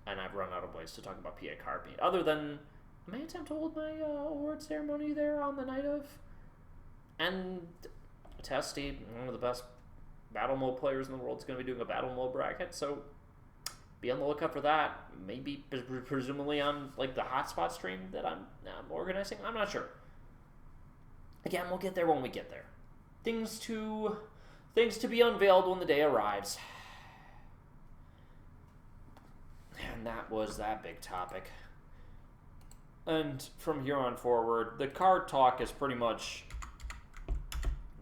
And I've run out of ways to talk about PA Card Meet. Other than, I may attempt to hold my award ceremony there on the night of. And Testy, one of the best battle mode players in the world, is going to be doing a battle mode bracket. So be on the lookout for that. Maybe, presumably on the hotspot stream that I'm organizing. I'm not sure. Again, we'll get there when we get there. Things to be unveiled when the day arrives. And that was that big topic. And from here on forward, the card talk is pretty much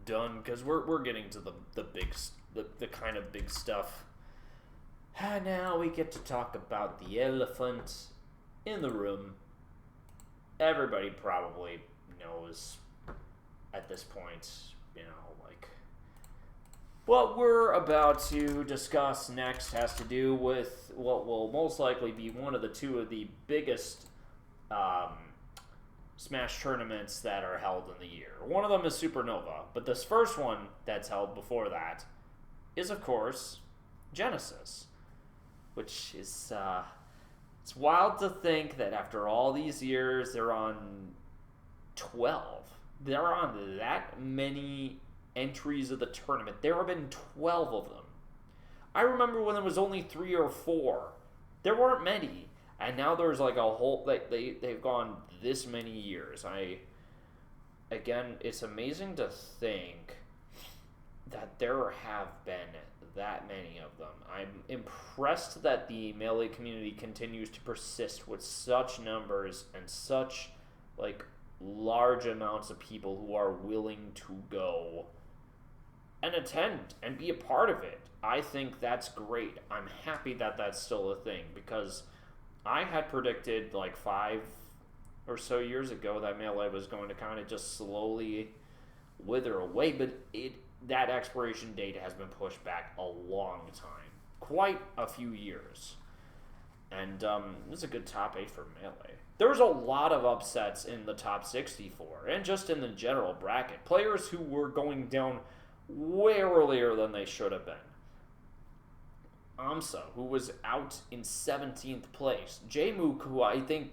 done because we're getting to the kind of big stuff. And now we get to talk about the elephant in the room. Everybody probably knows at this point, what we're about to discuss next has to do with what will most likely be one of the biggest Smash tournaments that are held in the year. One of them is Supernova, but this first one that's held before that is, of course, Genesis, which is it's wild to think that after all these years they're on 12. They're on that many entries of the tournament. There have been 12 of them. I remember when there was only 3 or 4. There weren't many. And now there's a whole, they've gone this many years. Again, it's amazing to think that there have been that many of them. I'm impressed that the Melee community continues to persist with such numbers and such, large amounts of people who are willing to go and attend and be a part of it. I think that's great. I'm happy that that's still a thing, because I had predicted 5 or so years ago that Melee was going to kind of just slowly wither away, but that expiration date has been pushed back a long time, quite a few years. And this is a good top 8 for Melee. There's a lot of upsets in the top 64, and just in the general bracket. Players who were going down way earlier than they should have been. Amsa, who was out in 17th place. Jmook, who I think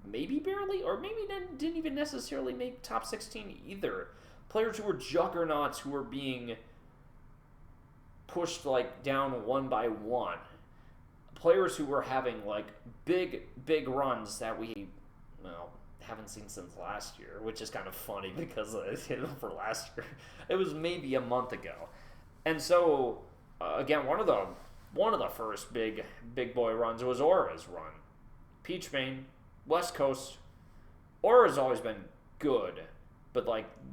maybe barely, or maybe didn't even necessarily make top 16 either. Players who were juggernauts who were being pushed down one by one. Players who were having big runs that we haven't seen since last year, which is kind of funny because for last year it was maybe a month ago. And so again, one of the first big boy runs was Aura's run. Peachbane, West Coast. Aura's always been good, but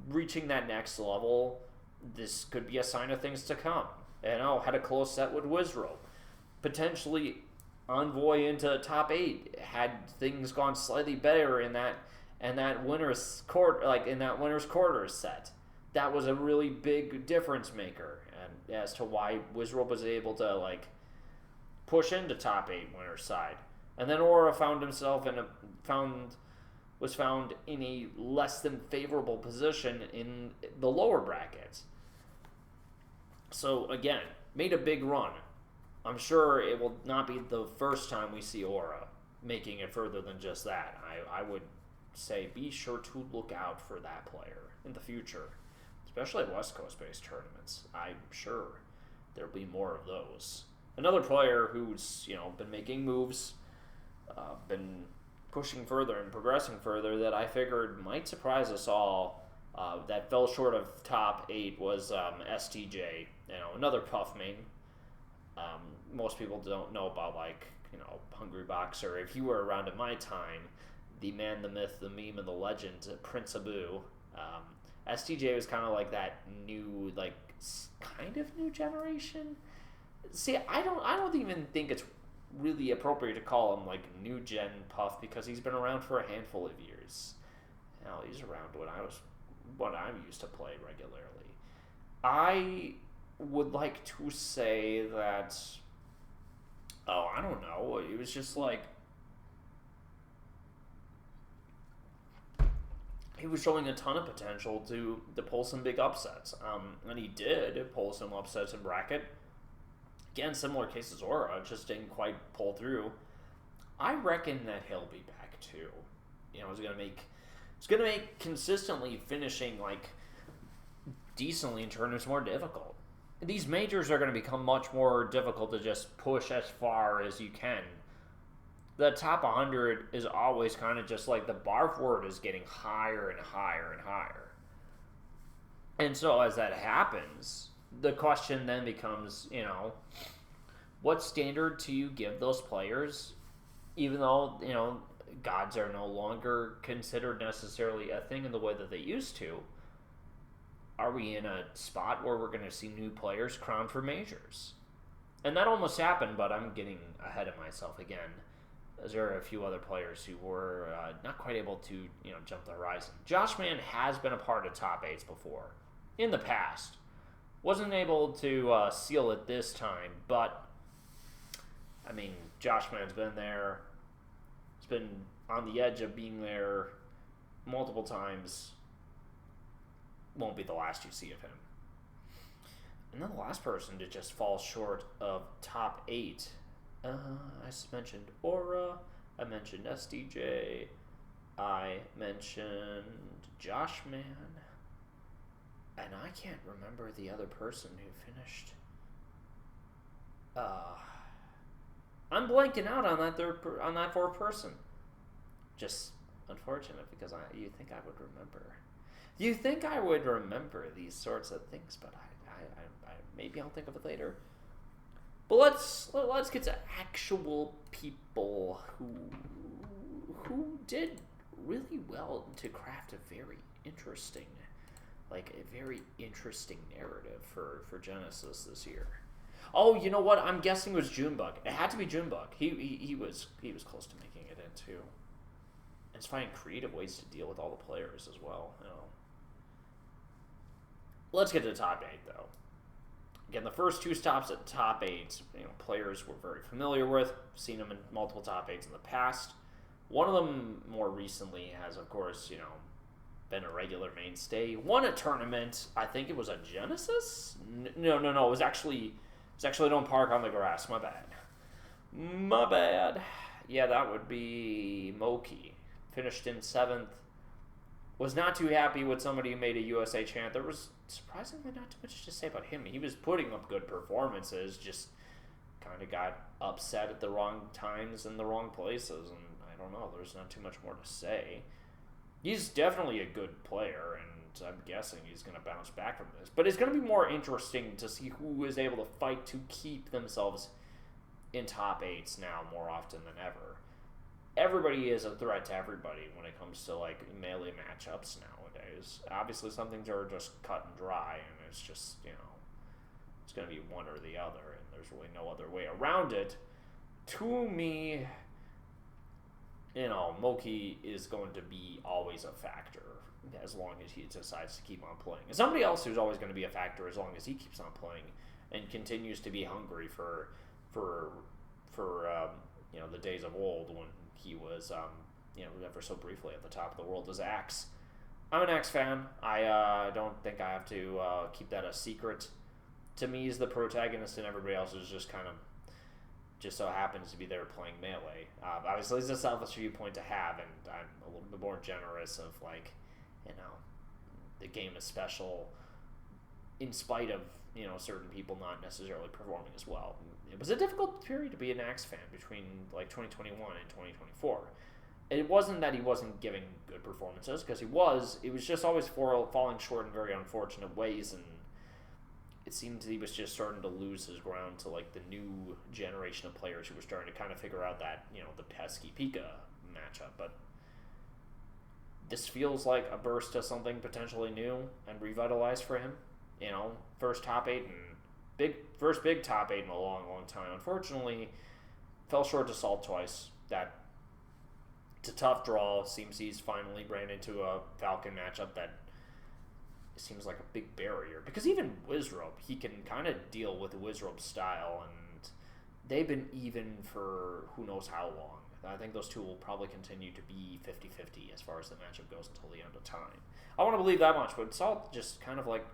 reaching that next level, this could be a sign of things to come. Had a close set with Wizrobe. Potentially Envoy into top 8 had things gone slightly better in that winner's quarters set. That was a really big difference maker, and as to why Wizrobe was able to push into top 8 winner's side. And then Aura was found in a less than favorable position in the lower brackets. So again, made a big run. I'm sure it will not be the first time we see Aura making it further than just that. I would say be sure to look out for that player in the future. It's especially West Coast-based tournaments. I'm sure there'll be more of those. Another player who's been making moves, been pushing further and progressing further that I figured might surprise us all. That fell short of top 8 was STJ. Another Puff main. Most people don't know about Hungry Boxer. If you were around in my time, the man, the myth, the meme, and the legend, Prince Abu. STJ was kind of like that new, kind of new generation. See, I don't even think it's really appropriate to call him new gen Puff because he's been around for a handful of years. He's around when I used to play regularly. I would like to say that. Oh, I don't know. It was just he was showing a ton of potential to pull some big upsets. And he did pull some upsets in bracket. Again, similar case to Zora, just didn't quite pull through. I reckon that he'll be back too. It's gonna make consistently finishing decently in tournaments more difficult. These majors are going to become much more difficult to just push as far as you can. The top 100 is always kind of just the bar for it is getting higher and higher and higher. And so as that happens, the question then becomes, what standard do you give those players, even though, gods are no longer considered necessarily a thing in the way that they used to? Are we in a spot where we're going to see new players crowned for majors? And that almost happened, but I'm getting ahead of myself again. There are a few other players who were not quite able to, jump the horizon. Josh Mann has been a part of top 8s before, in the past. Wasn't able to seal it this time, but, Josh Mann's been there. He's been on the edge of being there multiple times. Won't be the last you see of him. And then the last person to just fall short of top 8, I mentioned Aura, I mentioned SDJ, I mentioned Josh Mann, and I can't remember the other person who finished. I'm blanking out on that fourth person. Just unfortunate because you think I would remember. You think I would remember these sorts of things, but I maybe I'll think of it later. But let's get to actual people who did really well to craft a very interesting narrative for Genesis this year. Oh, you know what? I'm guessing it was Junebug. It had to be Junebug. He was close to making it in too. And it's finding creative ways to deal with all the players as well. Let's get to the top 8 though. Again, the first 2 stops at top 8, players we're very familiar with. Seen them in multiple top 8s in the past. One of them more recently has, of course, been a regular mainstay. Won a tournament. I think it was a Genesis. No. It was actually Don't Park on the Grass. My bad. Yeah, that would be Moki. Finished in 7th. Was not too happy with somebody who made a USA chant. There was surprisingly not too much to say about him. He was putting up good performances, just kind of got upset at the wrong times and the wrong places, and I don't know, there's not too much more to say. He's definitely a good player, and I'm guessing he's going to bounce back from this. But it's going to be more interesting to see who is able to fight to keep themselves in top 8s now more often than ever. Everybody is a threat to everybody when it comes to melee matchups nowadays. Obviously, some things are just cut and dry, and it's just it's going to be one or the other, and there's really no other way around it. To me, Moki is going to be always a factor as long as he decides to keep on playing. And somebody else who's always going to be a factor as long as he keeps on playing and continues to be hungry for the days of old when he was, ever so briefly at the top of the world as Axe. I'm an Axe fan. I don't think I have to keep that a secret. To me, he's the protagonist, and everybody else is just just so happens to be there playing Melee. Obviously, it's a selfish viewpoint to have, and I'm a little bit more generous of the game is special. in spite of, certain people not necessarily performing as well. It was a difficult period to be an Axe fan between like 2021 and 2024. It wasn't that he wasn't giving good performances, because he was. It was just always falling short in very unfortunate ways, and it seemed he was just starting to lose his ground to like the new generation of players who were starting to kind of figure out that, the pesky Pika matchup. But this feels like a burst of something potentially new and revitalized for him. First top 8 and first big top 8 in a long, long time. Unfortunately, fell short to Salt twice. It's a tough draw. Seems he's finally ran into a Falcon matchup that seems like a big barrier. Because even Wizrobe, he can kind of deal with Wizrobe's style, and they've been even for who knows how long. I think those two will probably continue to be 50-50 as far as the matchup goes until the end of time. I want to believe that much, but Salt just kind of like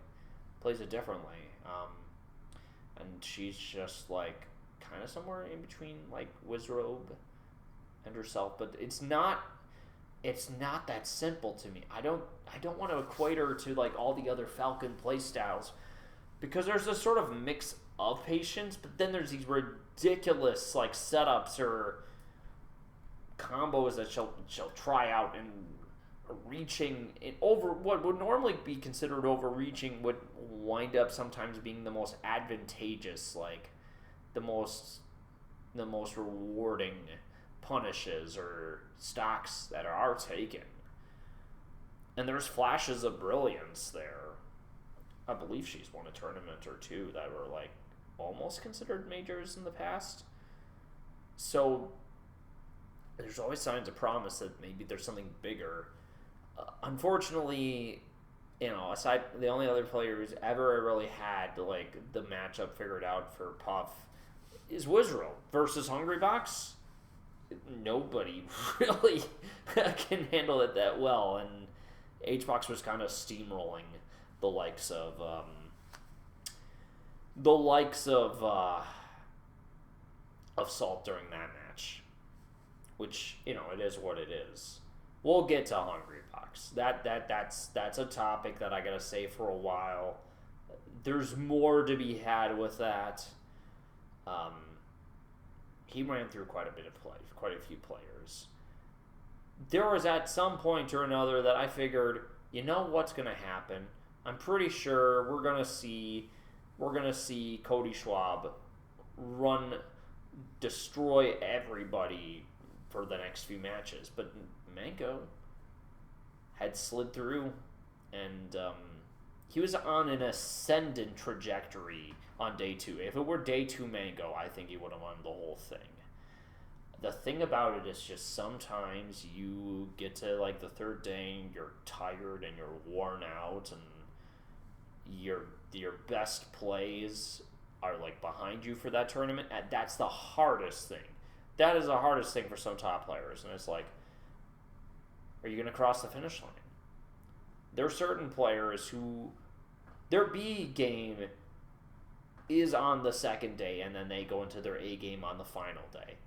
plays it differently. And she's just like kind of somewhere in between like Wizrobe and herself, but it's not that simple to me. I don't want to equate her to like all the other Falcon playstyles, because there's this sort of mix of patience, but then there's these ridiculous like setups or combos that she'll try out, and reaching it over what would normally be considered overreaching would wind up sometimes being the most advantageous, like the most rewarding punishes or stocks that are taken. And there's flashes of brilliance there. I believe she's won a tournament or two that were like almost considered majors in the past. So there's always signs of promise that maybe there's something bigger. Unfortunately, aside, the only other player who's ever really had like the matchup figured out for Puff is Wizrobe versus Hungrybox. Nobody really can handle it that well, and HBox was kind of steamrolling the likes of Salt during that match, which it is what it is. We'll get to Hungrybox. That's a topic that I gotta say for a while. There's more to be had with that. He ran through quite a few players. There was at some point or another that I figured, what's gonna happen? I'm pretty sure we're gonna see Cody Schwab destroy everybody for the next few matches, but Mango had slid through, and he was on an ascendant trajectory on day 2. If it were day 2 Mango, I think he would have won the whole thing. The thing about it is just sometimes you get to like the third day and you're tired and you're worn out, and your best plays are like behind you for that tournament. And that's the hardest thing. That is the hardest thing for some top players, and it's like, are you going to cross the finish line? There are certain players who their B game is on the second day, and then they go into their A game on the final day.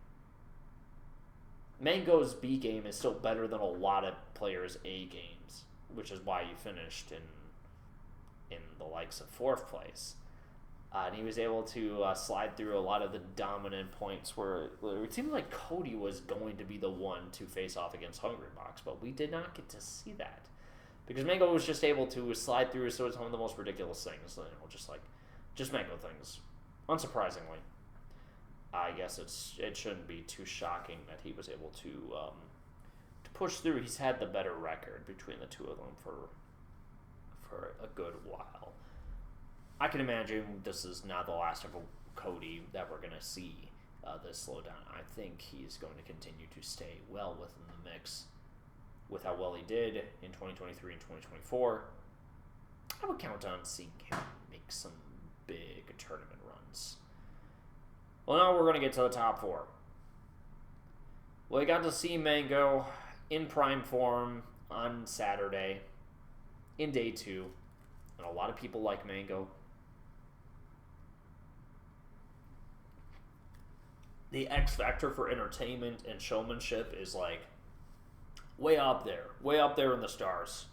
Mango's B game is still better than a lot of players' A games, which is why he finished in the likes of 4th place. And he was able to slide through a lot of the dominant points where it seemed like Cody was going to be the one to face off against Hungrybox, but we did not get to see that. Because Mango was just able to slide through some of the most ridiculous things, just Mango things. Unsurprisingly. I guess it shouldn't be too shocking that he was able to push through. He's had the better record between the two of them for a good while. I can imagine this is not the last of Cody that we're going to see this slowdown. I think he's going to continue to stay well within the mix with how well he did in 2023 and 2024. I would count on seeing him make some big tournament runs. Well, now we're going to get to the top 4. Well, we got to see Mango in prime form on Saturday in day 2, and a lot of people like Mango. The X factor for entertainment and showmanship is like way up there in the stars.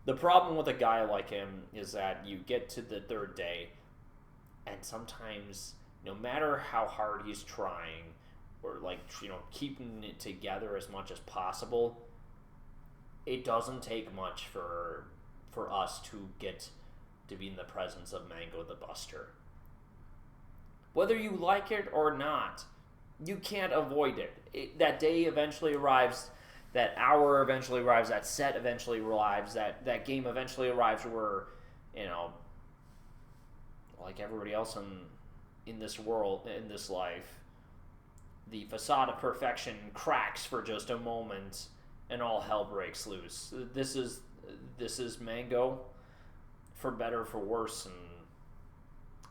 The problem with a guy like him is that you get to the third day, and sometimes, no matter how hard he's trying, or like, keeping it together as much as possible, it doesn't take much for us to get to be in the presence of Mango the Buster. Whether you like it or not, you can't avoid it. That day eventually arrives, that hour eventually arrives, that set eventually arrives, that game eventually arrives where, like everybody else in this world, in this life, the facade of perfection cracks for just a moment and all hell breaks loose. This is Mango, for better, for worse, and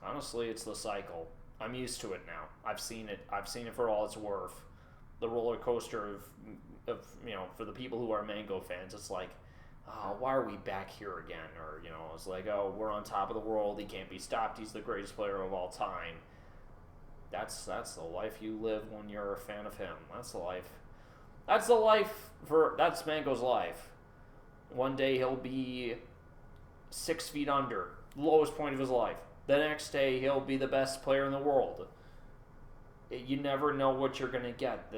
honestly, it's the cycle. I'm used to it now. I've seen it for all it's worth. The roller coaster of for the people who are Mango fans, it's like, oh, why are we back here again? Or, it's like, oh, we're on top of the world. He can't be stopped. He's the greatest player of all time. That's the life you live when you're a fan of him. That's the life. That's Mango's life. One day he'll be 6 feet under, lowest point of his life. The next day he'll be the best player in the world. You never know what you're gonna get.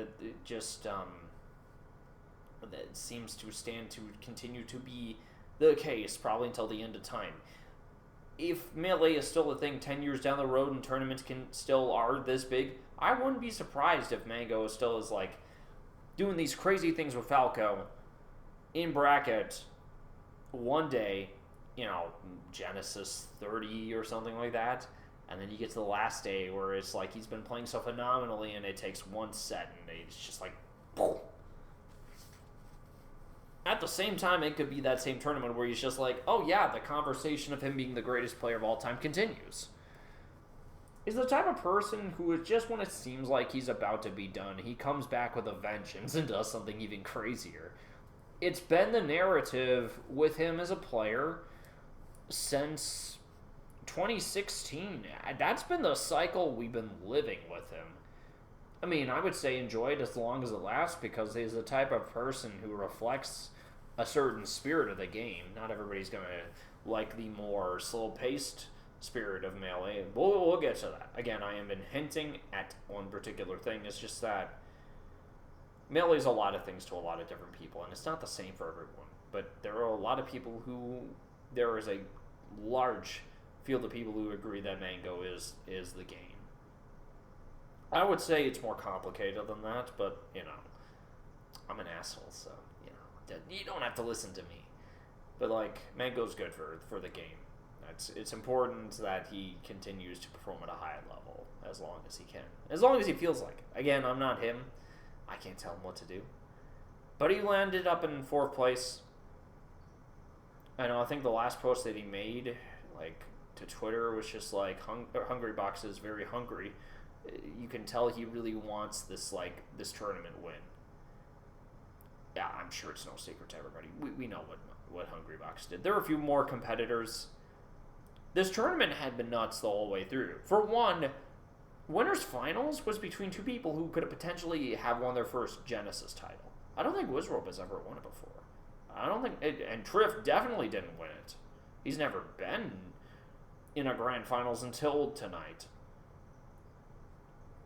That seems to stand to continue to be the case probably until the end of time. If Melee is still a thing 10 years down the road and tournaments still are this big, I wouldn't be surprised if Mango still is like doing these crazy things with Falco in bracket one day, Genesis 30 or something like that, and then you get to the last day where it's like he's been playing so phenomenally and it takes one set and it's just like, boom. At the same time, it could be that same tournament where he's just like, oh yeah, the conversation of him being the greatest player of all time continues. He's the type of person who is just when it seems like he's about to be done, he comes back with a vengeance and does something even crazier. It's been the narrative with him as a player since 2016. That's been the cycle we've been living with him. I mean, I would say enjoy it as long as it lasts because he's the type of person who reflects a certain spirit of the game. Not everybody's going to like the more slow-paced spirit of Melee. We'll get to that. Again, I have been hinting at one particular thing. It's just that Melee is a lot of things to a lot of different people, and it's not the same for everyone. But there are a lot of people there is a large field of people who agree that Mango is the game. I would say it's more complicated than that, but, I'm an asshole, so, you don't have to listen to me. But, Mango's good for the game. It's important that he continues to perform at a high level as long as he can. As long as he feels like it. Again, I'm not him. I can't tell him what to do. But he landed up in 4th place. I think the last post that he made, to Twitter was just Hungrybox is very hungry. You can tell he really wants this tournament win. Yeah, I'm sure it's no secret to everybody. We know what Hungrybox did. There were a few more competitors. This tournament had been nuts the whole way through. For one, winners finals was between two people who could have potentially have won their first Genesis title. I don't think Wizrobe has ever won it before. I don't think and Triff definitely didn't win it. He's never been in a grand finals until tonight.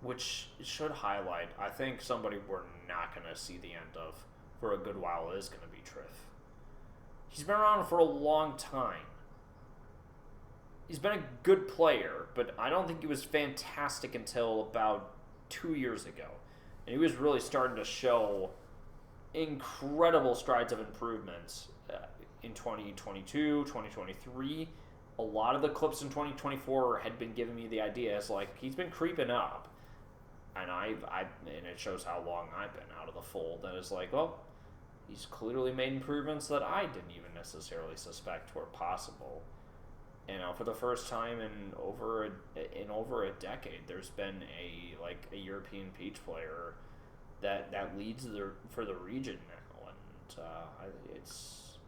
Which should highlight, I think somebody we're not going to see the end of for a good while is going to be Triff. He's been around for a long time. He's been a good player, but I don't think he was fantastic until about 2 years ago. And he was really starting to show incredible strides of improvement in 2022, 2023. A lot of the clips in 2024 had been giving me the idea as he's been creeping up. And and it shows how long I've been out of the fold. And it's he's clearly made improvements that I didn't even necessarily suspect were possible. For the first time in over a decade, there's been a European Peach player that leads for the region now, and it's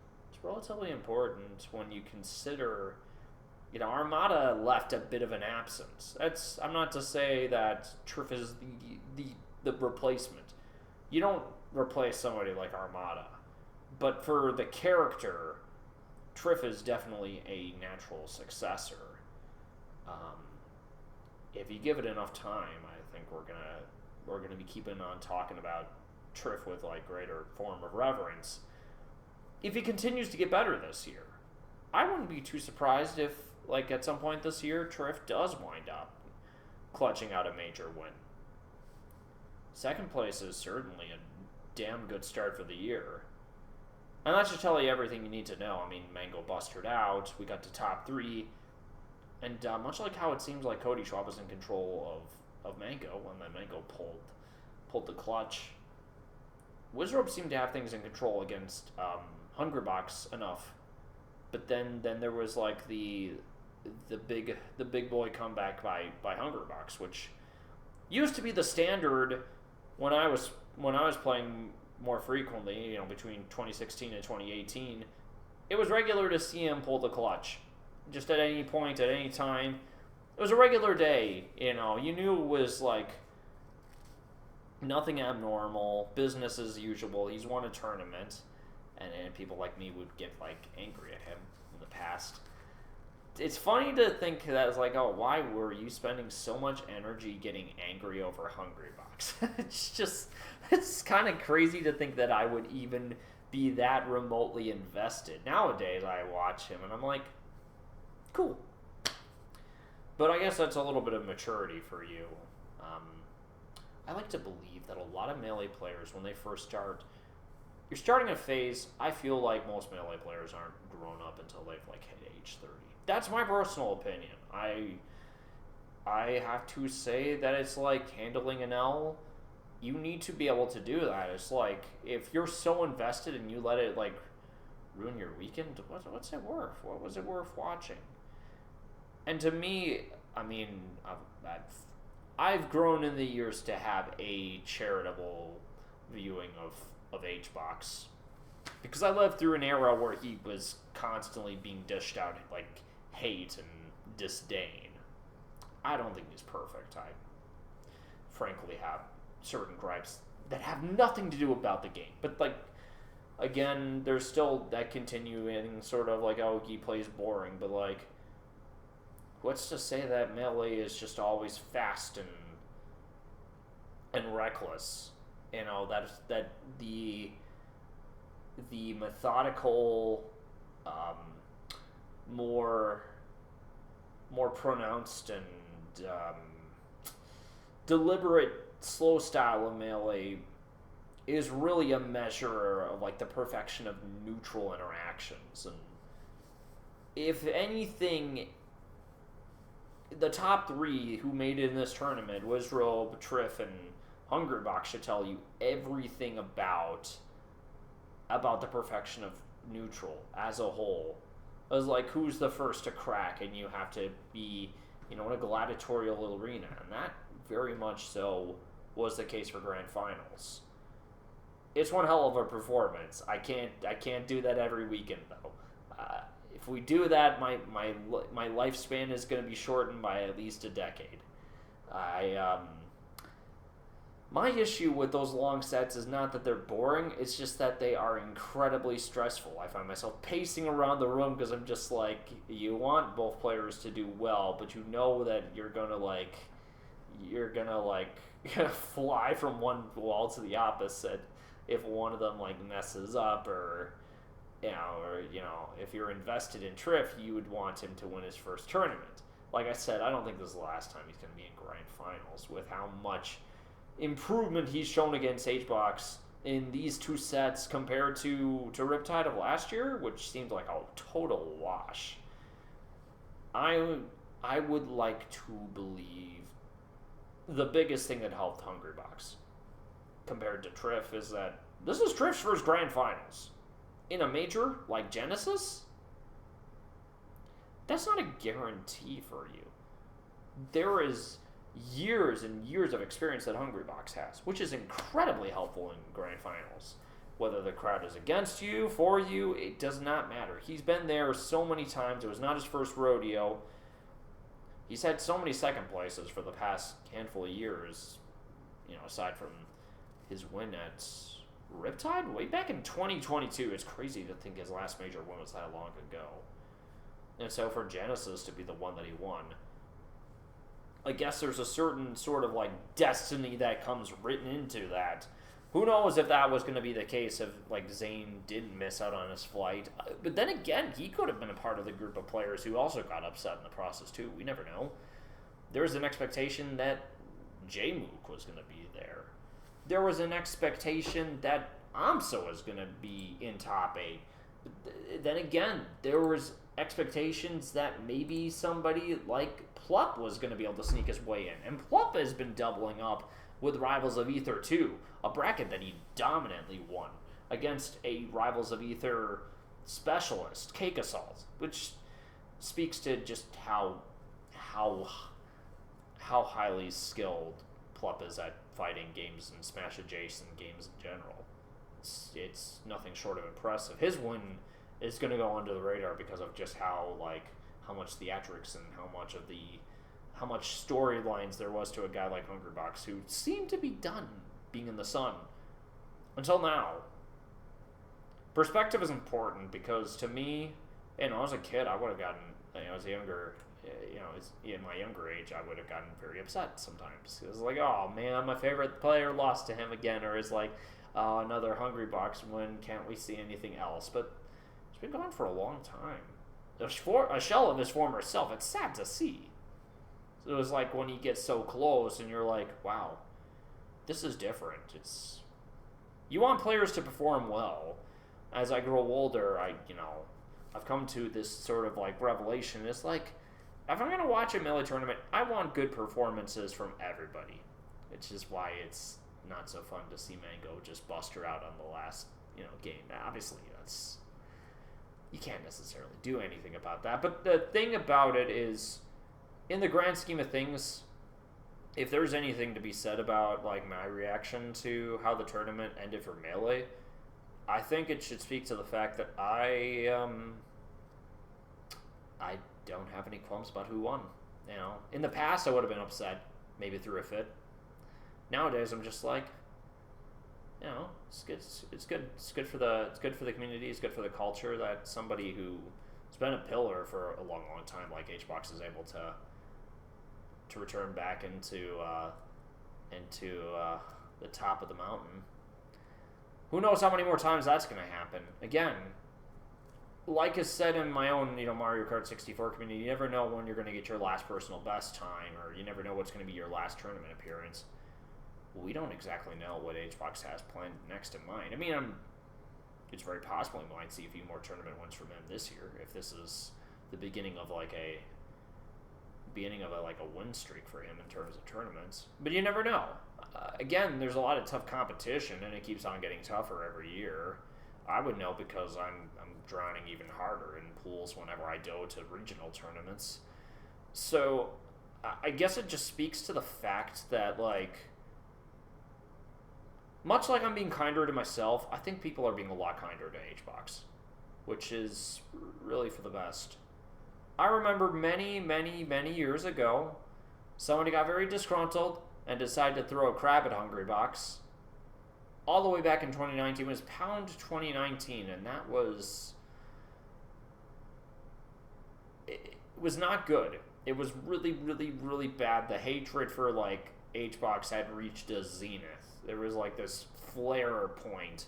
relatively important when you consider. Armada left a bit of an absence. I'm not to say that Triff is the replacement. You don't replace somebody like Armada. But for the character Triff is definitely a natural successor. Um, if you give it enough time, I think we're gonna be keeping on talking about Triff with like greater form of reverence. If he continues to get better this year, I wouldn't be too surprised if, like, at some point this year, Triff does wind up clutching out a major win. Second place is certainly a damn good start for the year. And that should tell you everything you need to know. I mean, Mango busted out. We got to top 3. And much like how it seems like Cody Schwab was in control of Mango, when then Mango pulled the clutch, Wizrobe seemed to have things in control against Hungrybox enough. But then there was like the big boy comeback by Hungrybox, which used to be the standard when I was playing more frequently, between 2016 and 2018. It was regular to see him pull the clutch, just at any point, at any time. It was a regular day, you knew it was like nothing abnormal, business as usual. He's won a tournament, and people like me would get like angry at him in the past. It's funny to think that it's like, oh, why were you spending so much energy getting angry over Hungrybox? It's kind of crazy to think that I would even be that remotely invested. Nowadays, I watch him and I'm like, cool. But I guess that's a little bit of maturity for you. I like to believe that a lot of Melee players, when they first start, you're starting a phase. I feel like most Melee players aren't grown up until they've like hit age 30. That's my personal opinion. I have to say that it's like handling an L. You need to be able to do that. It's like, if you're so invested and you let it like ruin your weekend, what's it worth? What was it worth watching? And to me, I mean, I've grown in the years to have a charitable viewing of HBox, because I lived through an era where he was constantly being dished out like hate and disdain. I don't think he's perfect. I frankly have certain gripes that have nothing to do about the game. But like, again, there's still that continuing sort of like, oh, he plays boring, but like, what's to say that Melee is just always fast and reckless? That the methodical, more pronounced and deliberate slow style of Melee is really a measure of like the perfection of neutral interactions. And if anything, the top 3 who made it in this tournament, Wizrobe, Triff, and Hungrybox, should tell you everything about the perfection of neutral as a whole. It was like, who's the first to crack, and you have to be, in a gladiatorial arena, and that very much so was the case for Grand Finals. It's one hell of a performance. I can't do that every weekend though. If we do that, my lifespan is going to be shortened by at least a decade. My issue with those long sets is not that they're boring, it's just that they are incredibly stressful. I find myself pacing around the room because I'm just like, you want both players to do well, but you know that you're gonna fly from one wall to the opposite if one of them like messes up, or if you're invested in Triff, you would want him to win his first tournament. Like I said, I don't think this is the last time he's going to be in Grand Finals with how much improvement he's shown against HBox in these 2 sets compared to Riptide of last year, which seemed like a total wash. I would like to believe the biggest thing that helped Hungrybox compared to Triff is that this is Triff's first Grand Finals. In a major like Genesis, that's not a guarantee for you. There is years and years of experience that Hungrybox has, which is incredibly helpful in Grand Finals. Whether the crowd is against you, for you, it does not matter. He's been there so many times. It was not his first rodeo. He's had so many second places for the past handful of years, aside from his win at Riptide? Way back in 2022. It's crazy to think his last major win was that long ago. And so for Genesis to be the one that he won, I guess there's a certain sort of like destiny that comes written into that. Who knows if that was going to be the case if like Zane didn't miss out on his flight. But then again, he could have been a part of the group of players who also got upset in the process too. We never know. There was an expectation that Jmook was going to be there. There was an expectation that Amsa was going to be in top 8. Then again, there was expectations that maybe somebody like Plup was going to be able to sneak his way in. And Plup has been doubling up with Rivals of Aether 2, a bracket that he dominantly won against a Rivals of Aether specialist, Cake Assault, which speaks to just how highly skilled Plup is at fighting games and Smash adjacent games in general. It's nothing short of impressive. His win is going to go under the radar because of just how much theatrics and how much storylines there was to a guy like Hungrybox, who seemed to be done being in the sun until now. Perspective is important because to me, as a kid, I would have gotten, as a younger, in my younger age, I would have gotten very upset sometimes. It was like, oh man, my favorite player lost to him again, or it's like, another Hungrybox win, can't we see anything else? But it's been gone for a long time. A shell of his former self. It's sad to see. So it was like when he gets so close and you're like, wow, this is different. You want players to perform well. As I grow older, I've come to this sort of like revelation. It's like, if I'm going to watch a Melee tournament, I want good performances from everybody. Which is why it's not so fun to see Mango just bust her out on the last, game. Now, obviously, you can't necessarily do anything about that. But the thing about it is, in the grand scheme of things, if there's anything to be said about like my reaction to how the tournament ended for Melee, I think it should speak to the fact that I don't have any qualms about who won. In the past I would have been upset, maybe threw a fit. Nowadays I'm just like, it's good. It's good for the community. It's good for the culture that somebody who's been a pillar for a long, long time, like HBox, is able to return back into the top of the mountain. Who knows how many more times that's going to happen? Again, like I said in my own Mario Kart 64 community, you never know when you're going to get your last personal best time, or you never know what's going to be your last tournament appearance. We don't exactly know what HBox has planned next in mind. I mean, it's very possible we might see a few more tournament wins from him this year if this is the beginning of a win streak for him in terms of tournaments. But you never know. Again, there's a lot of tough competition, and it keeps on getting tougher every year. I would know because I'm drowning even harder in pools whenever I go to regional tournaments. So I guess it just speaks to the fact that, much like I'm being kinder to myself, I think people are being a lot kinder to HBox, which is really for the best. I remember many, many, many years ago, somebody got very disgruntled and decided to throw a crab at Hungrybox. All the way back in 2019, it was Pound 2019, and that was... It was not good. It was really, really, really bad. The hatred for, HBox had reached a zenith. There was, this flare point.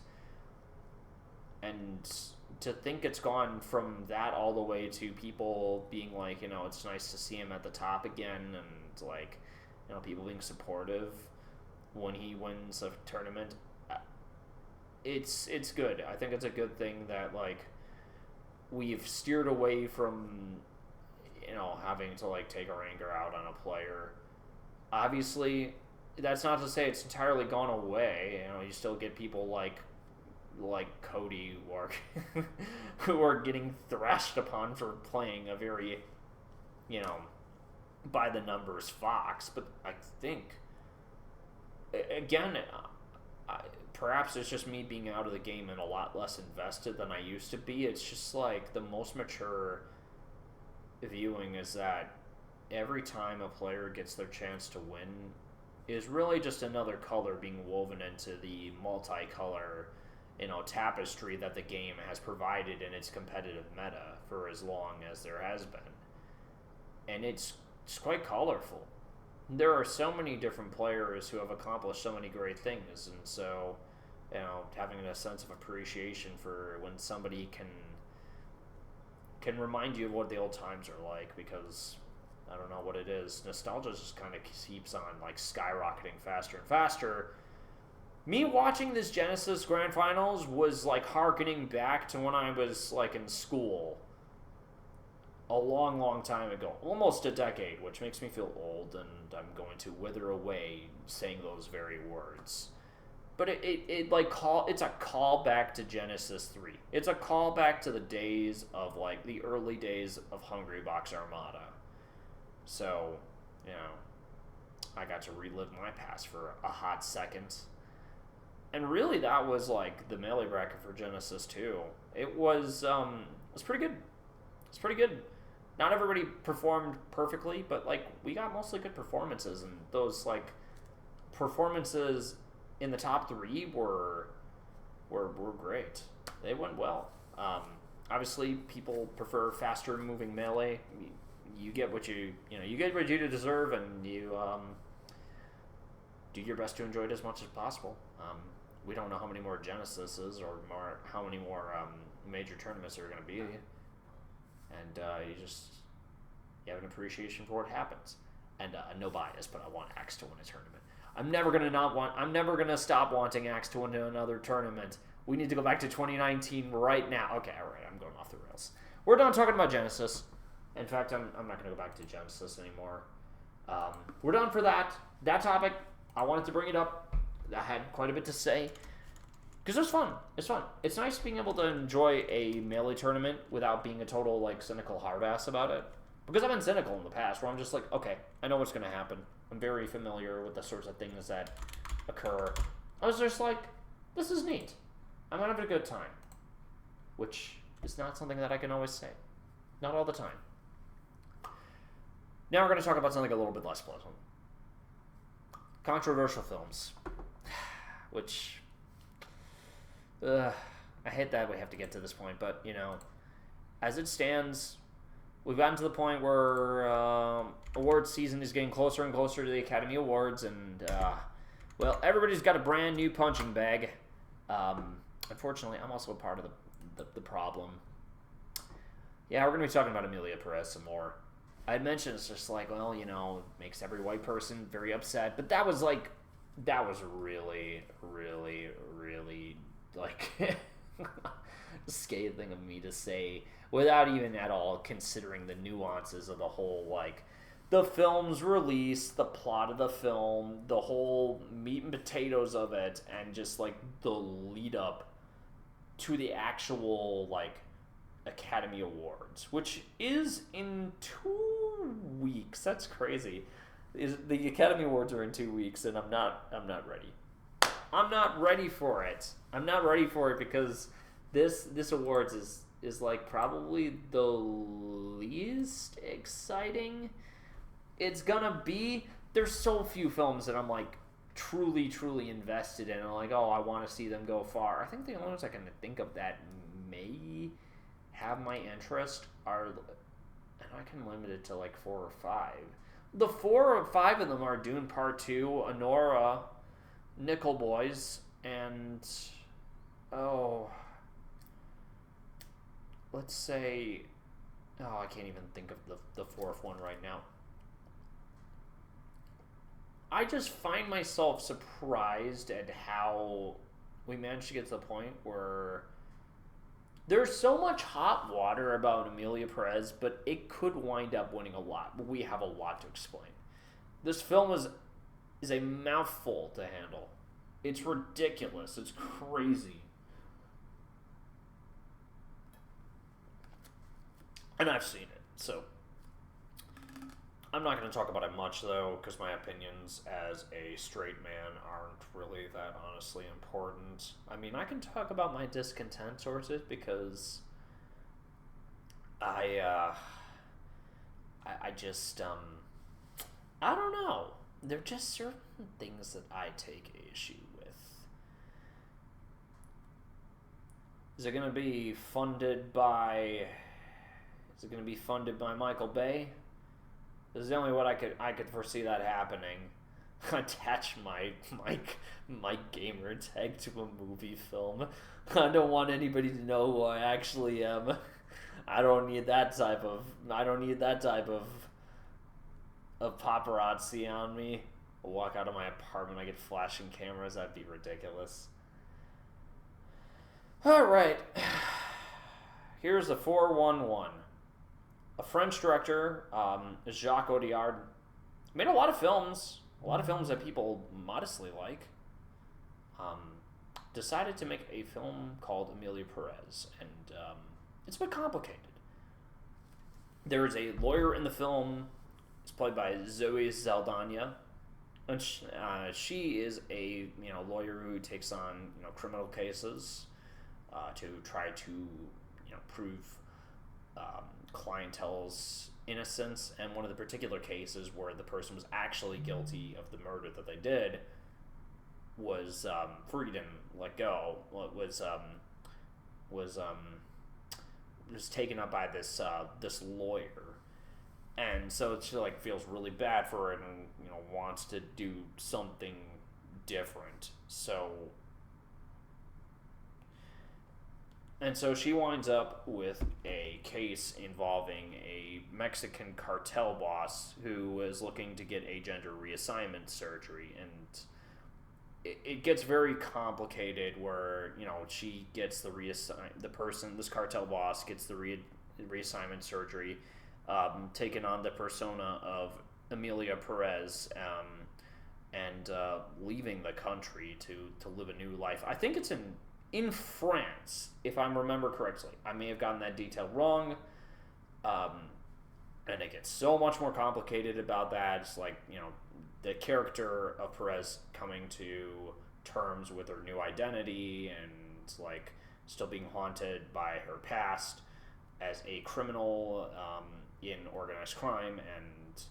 And to think it's gone from that all the way to people being like, it's nice to see him at the top again, and, people being supportive when he wins a tournament. It's good. I think it's a good thing that, we've steered away from, having to, take our anger out on a player. Obviously, that's not to say it's entirely gone away. You still get people like Cody who are getting thrashed upon for playing a very, by the numbers Fox. But I think, again, perhaps it's just me being out of the game and a lot less invested than I used to be. It's just the most mature viewing is that every time a player gets their chance to win is really just another color being woven into the multicolor, tapestry that the game has provided in its competitive meta for as long as there has been. And it's quite colorful. There are so many different players who have accomplished so many great things, and so, having a sense of appreciation for when somebody can remind you of what the old times are like, because I don't know what it is. Nostalgia just kind of keeps on like skyrocketing faster and faster. Me watching this Genesis Grand Finals was like harkening back to when I was like in school a long, long time ago, almost a decade, which makes me feel old, and I'm going to wither away saying those very words. But it's a call back to Genesis 3. It's a call back to the days of like the early days of Hungrybox Armada. So, I got to relive my past for a hot second. And really that was like the melee bracket for Genesis 2. It was pretty good. It's pretty good. Not everybody performed perfectly, but like we got mostly good performances, and those like performances in the top 3 were great. They went well. Obviously, people prefer faster moving melee. You get what you get what you deserve, and you do your best to enjoy it as much as possible. We don't know how many more Genesises or how many more major tournaments there are going to be, and you have an appreciation for what happens. And no bias, but I want Axe to win a tournament. I'm never gonna stop wanting Axe to win another tournament. We need to go back to 2019 right now. Okay, all right, I'm going off the rails. We're done talking about Genesis. In fact, I'm not gonna go back to Genesis anymore. We're done for that topic. I wanted to bring it up. I had quite a bit to say because it was fun. It's fun. It's nice being able to enjoy a melee tournament without being a total like cynical hard ass about it. Because I've been cynical in the past, where I'm just like, okay, I know what's going to happen. I'm very familiar with the sorts of things that occur. I was just like, this is neat. I'm having a good time. Which is not something that I can always say. Not all the time. Now we're going to talk about something a little bit less pleasant. Controversial films. Which, I hate that we have to get to this point, but, as it stands, we've gotten to the point where awards season is getting closer and closer to the Academy Awards, and, everybody's got a brand new punching bag. Unfortunately, I'm also a part of the problem. Yeah, we're going to be talking about Emilia Perez some more. I had mentioned it's just like, it makes every white person very upset, but that was really, really, really, like, scathing of me to say, without even at all considering the nuances of the whole, like, the film's release, the plot of the film, the whole meat and potatoes of it, and just, like, the lead up to the actual, like, Academy Awards, which is in 2 weeks. That's crazy. The Academy Awards are in 2 weeks, and I'm not ready. I'm not ready for it. I'm not ready for it because this awards is like probably the least exciting it's gonna be. There's so few films that I'm like truly invested in. I'm like, oh, I want to see them go far. I think the only ones I can think of that may have my interest are, and I can limit it to like 4 or 5. The 4 or 5 of them are Dune Part 2, Anora, Nickel Boys, and let's say, I can't even think of the 4th one right now. I just find myself surprised at how we managed to get to the point where there's so much hot water about Emilia Perez, but it could wind up winning a lot. But we have a lot to explain. This film is a mouthful to handle. It's ridiculous. It's crazy. And I've seen it, so I'm not going to talk about it much, though, because my opinions as a straight man aren't really that honestly important. I mean, I can talk about my discontent towards it because I just, I don't know. There are just certain things that I take issue with. Is it going to be funded by Michael Bay? This is the only way I could foresee that happening. Attach my gamer tag to a movie film. I don't want anybody to know who I actually am. I don't need that type of paparazzi on me. I'll walk out of my apartment, I get flashing cameras. That'd be ridiculous. Alright. Here's the 411. A French director, Jacques Audiard, made a lot of films that people modestly like. Decided to make a film called Emilia Perez, and it's a bit complicated. There is a lawyer in the film. It's played by Zoe Saldana, and she is a lawyer who takes on criminal cases to try to prove clientele's innocence. And one of the particular cases where the person was actually guilty of the murder that they did was freed and let go. Was taken up by this lawyer, and so she feels really bad for it and wants to do something different. So she winds up with a case involving a Mexican cartel boss who was looking to get a gender reassignment surgery, and it gets very complicated where she gets this cartel boss gets the reassignment surgery, taking on the persona of Emilia Perez, and leaving the country to live a new life. I think it's in France, if I remember correctly. I may have gotten that detail wrong. And it gets so much more complicated about that. It's the character of Perez coming to terms with her new identity and still being haunted by her past as a criminal in organized crime, and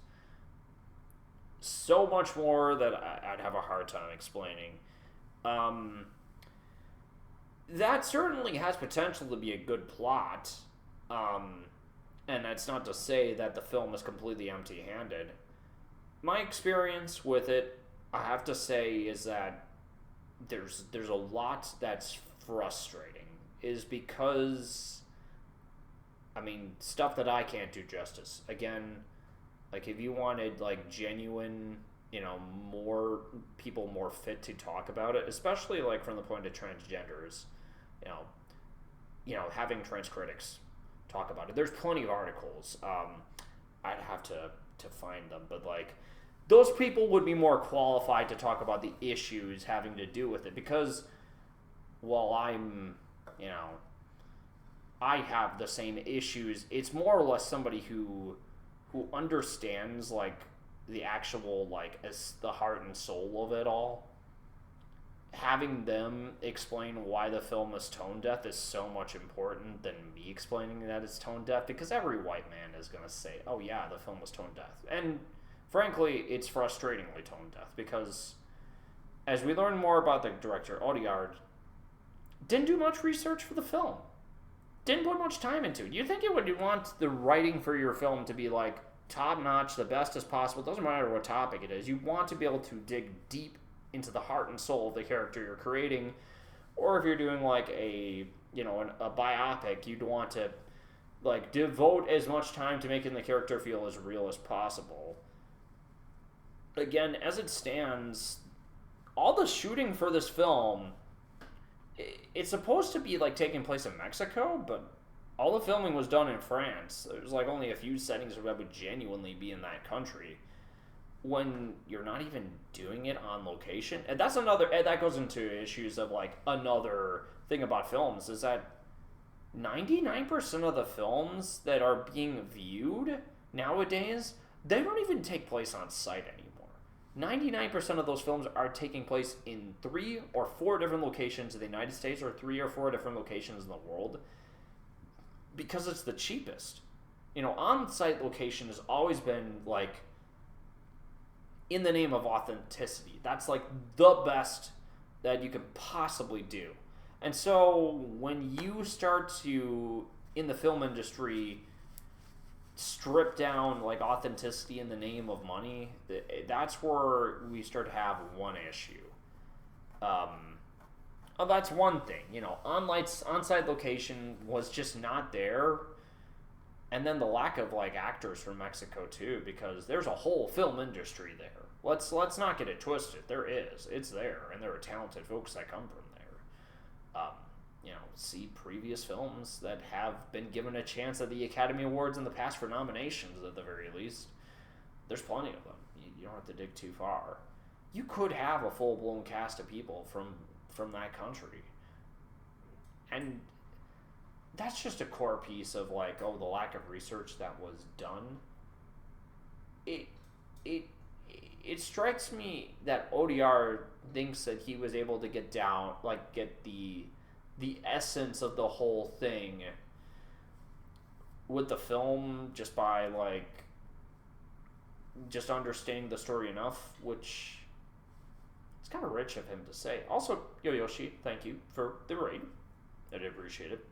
so much more that I'd have a hard time explaining. That certainly has potential to be a good plot, and that's not to say that the film is completely empty-handed. My experience with it, I have to say, is that there's a lot that's frustrating, is because, stuff that I can't do justice. Again, if you wanted genuine, more people more fit to talk about it, especially from the point of transgenders, having trans critics talk about it. There's plenty of articles. I'd have to find them, but those people would be more qualified to talk about the issues having to do with it, because while I have the same issues, it's more or less somebody who understands the actual as the heart and soul of it all. Having them explain why the film is tone deaf is so much important than me explaining that it's tone deaf, because every white man is going to say, oh yeah, the film was tone deaf. And frankly, it's frustratingly tone deaf, because as we learn more about the director, Audiard didn't do much research for the film. Didn't put much time into it. You think you would want the writing for your film to be top-notch, the best as possible. It doesn't matter what topic it is. You want to be able to dig deep into the heart and soul of the character you're creating. Or if you're doing a biopic, you'd want to devote as much time to making the character feel as real as possible. Again, as it stands, all the shooting for this film, it's supposed to be taking place in Mexico, but all the filming was done in France. There's only a few settings where that would genuinely be in that country, when you're not even doing it on location. And that's that goes into issues of another thing about films, is that 99% of the films that are being viewed nowadays, they don't even take place on site anymore. 99% of those films are taking place in 3 or 4 different locations in the United States, or 3 or 4 different locations in the world, because it's the cheapest. On-site location has always been in the name of authenticity. That's like the best that you could possibly do. And so when you start to, in the film industry, strip down like authenticity in the name of money, that's where we start to have one issue. That's one thing. On-site location was just not there. And then the lack of like actors from Mexico too, because there's a whole film industry there. Let's not get it twisted. There is. It's there, and there are talented folks that come from there. See previous films that have been given a chance at the Academy Awards in the past for nominations at the very least. There's plenty of them. You don't have to dig too far. You could have a full-blown cast of people from that country. And that's just a core piece of like, the lack of research that was done. It strikes me that ODR thinks that he was able to get the essence of the whole thing with the film just by like just understanding the story enough, which it's kind of rich of him to say. Also, Yoshi, thank you for the raid. I did appreciate it.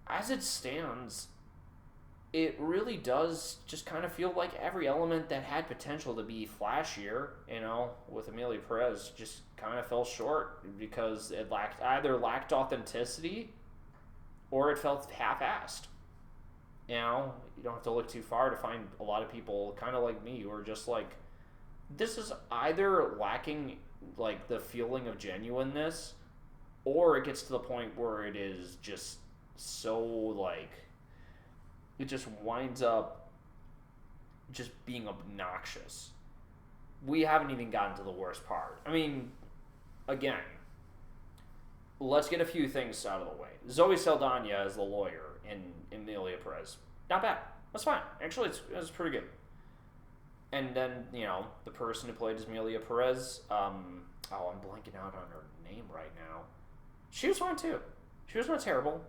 As it stands, it really does just kind of feel like every element that had potential to be flashier, with Emilia Perez just kind of fell short because it either lacked authenticity or it felt half-assed. You don't have to look too far to find a lot of people kind of like me who are just like, this is either lacking like the feeling of genuineness, or it gets to the point where it is just so like, it just winds up just being obnoxious. We haven't even gotten to the worst part. I mean, again, let's get a few things out of the way. Zoe Saldana as the lawyer in Emilia Perez. Not bad. That's fine. Actually, it's pretty good. And then, the person who played Emilia Perez, I'm blanking out on her name right now. She was fine too. She was not terrible.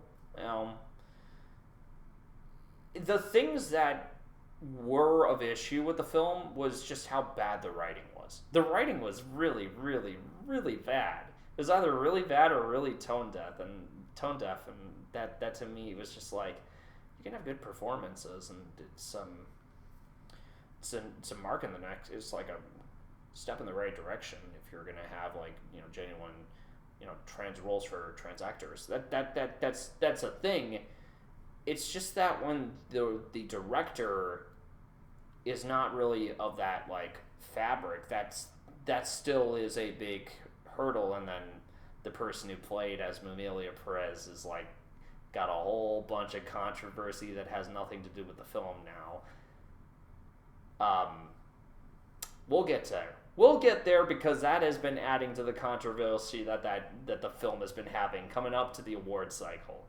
The things that were of issue with the film was just how bad the writing was. The writing was really, really, really bad. It was either really bad or really tone deaf, and that to me was just like, you can have good performances and some mark in the neck is like a step in the right direction if you're gonna have like genuine trans roles for trans actors. That's a thing. It's just that when the director is not really of that like fabric, that still is a big hurdle. And then the person who played as Emilia Perez is like got a whole bunch of controversy that has nothing to do with the film now. We'll get there. We'll get there because that has been adding to the controversy that the film has been having coming up to the award cycle.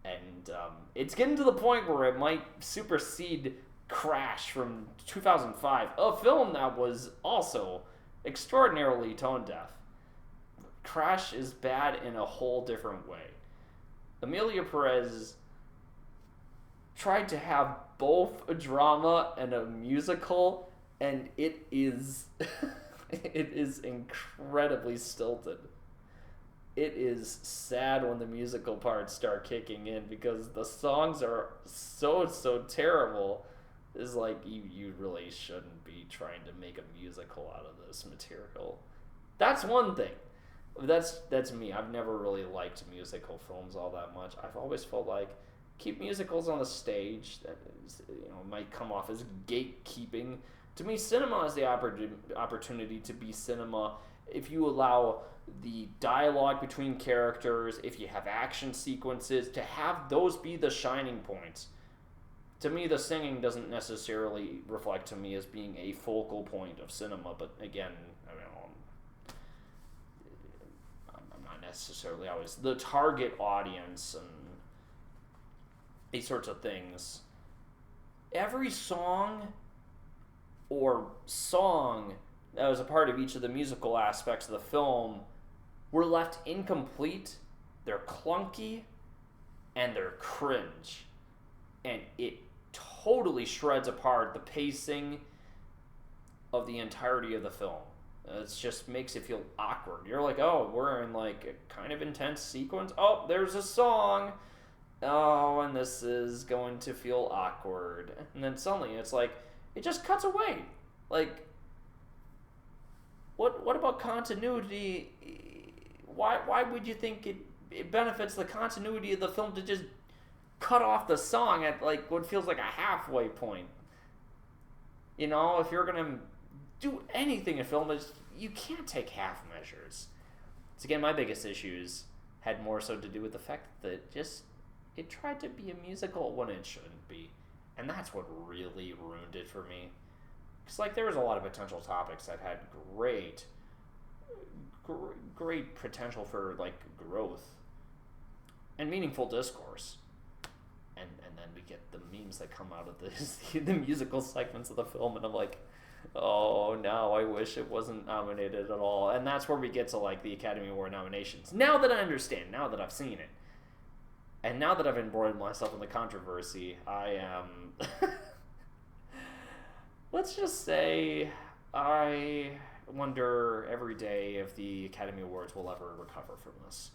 And it's getting to the point where it might supersede Crash from 2005, a film that was also extraordinarily tone deaf. Crash is bad in a whole different way. Emilia Perez tried to have both a drama and a musical, and it is it is incredibly stilted. It is sad when the musical parts start kicking in because the songs are so terrible. It's like you really shouldn't be trying to make a musical out of this material. That's one thing. That's me. I've never really liked musical films all that much. I've always felt like keep musicals on the stage. That is, might come off as gatekeeping. To me, cinema is the opportunity to be cinema if you allow the dialogue between characters, if you have action sequences, to have those be the shining points. To me, the singing doesn't necessarily reflect to me as being a focal point of cinema, but again, I'm not necessarily always the target audience and these sorts of things. Every song that was a part of each of the musical aspects of the film were left incomplete, they're clunky, and they're cringe. And it totally shreds apart the pacing of the entirety of the film. It just makes it feel awkward. You're like, oh, we're in like a kind of intense sequence. Oh, there's a song. Oh, and this is going to feel awkward. And then suddenly it's like, it just cuts away. Like, what about continuity? Why would you think it benefits the continuity of the film to just cut off the song at like what feels like a halfway point? You know, if you're gonna do anything in film, you can't take half measures. So again, my biggest issues had more so to do with the fact that it tried to be a musical when it shouldn't be, and that's what really ruined it for me. Because like there was a lot of potential topics that had great potential for like growth and meaningful discourse, and then we get the memes that come out of the musical segments of the film, and I'm like, oh no, I wish it wasn't nominated at all. And that's where we get to like the Academy Award nominations. Now that I understand, now that I've seen it, and now that I've embroiled myself in the controversy, I am let's just say I wonder every day if the Academy Awards will ever recover from this.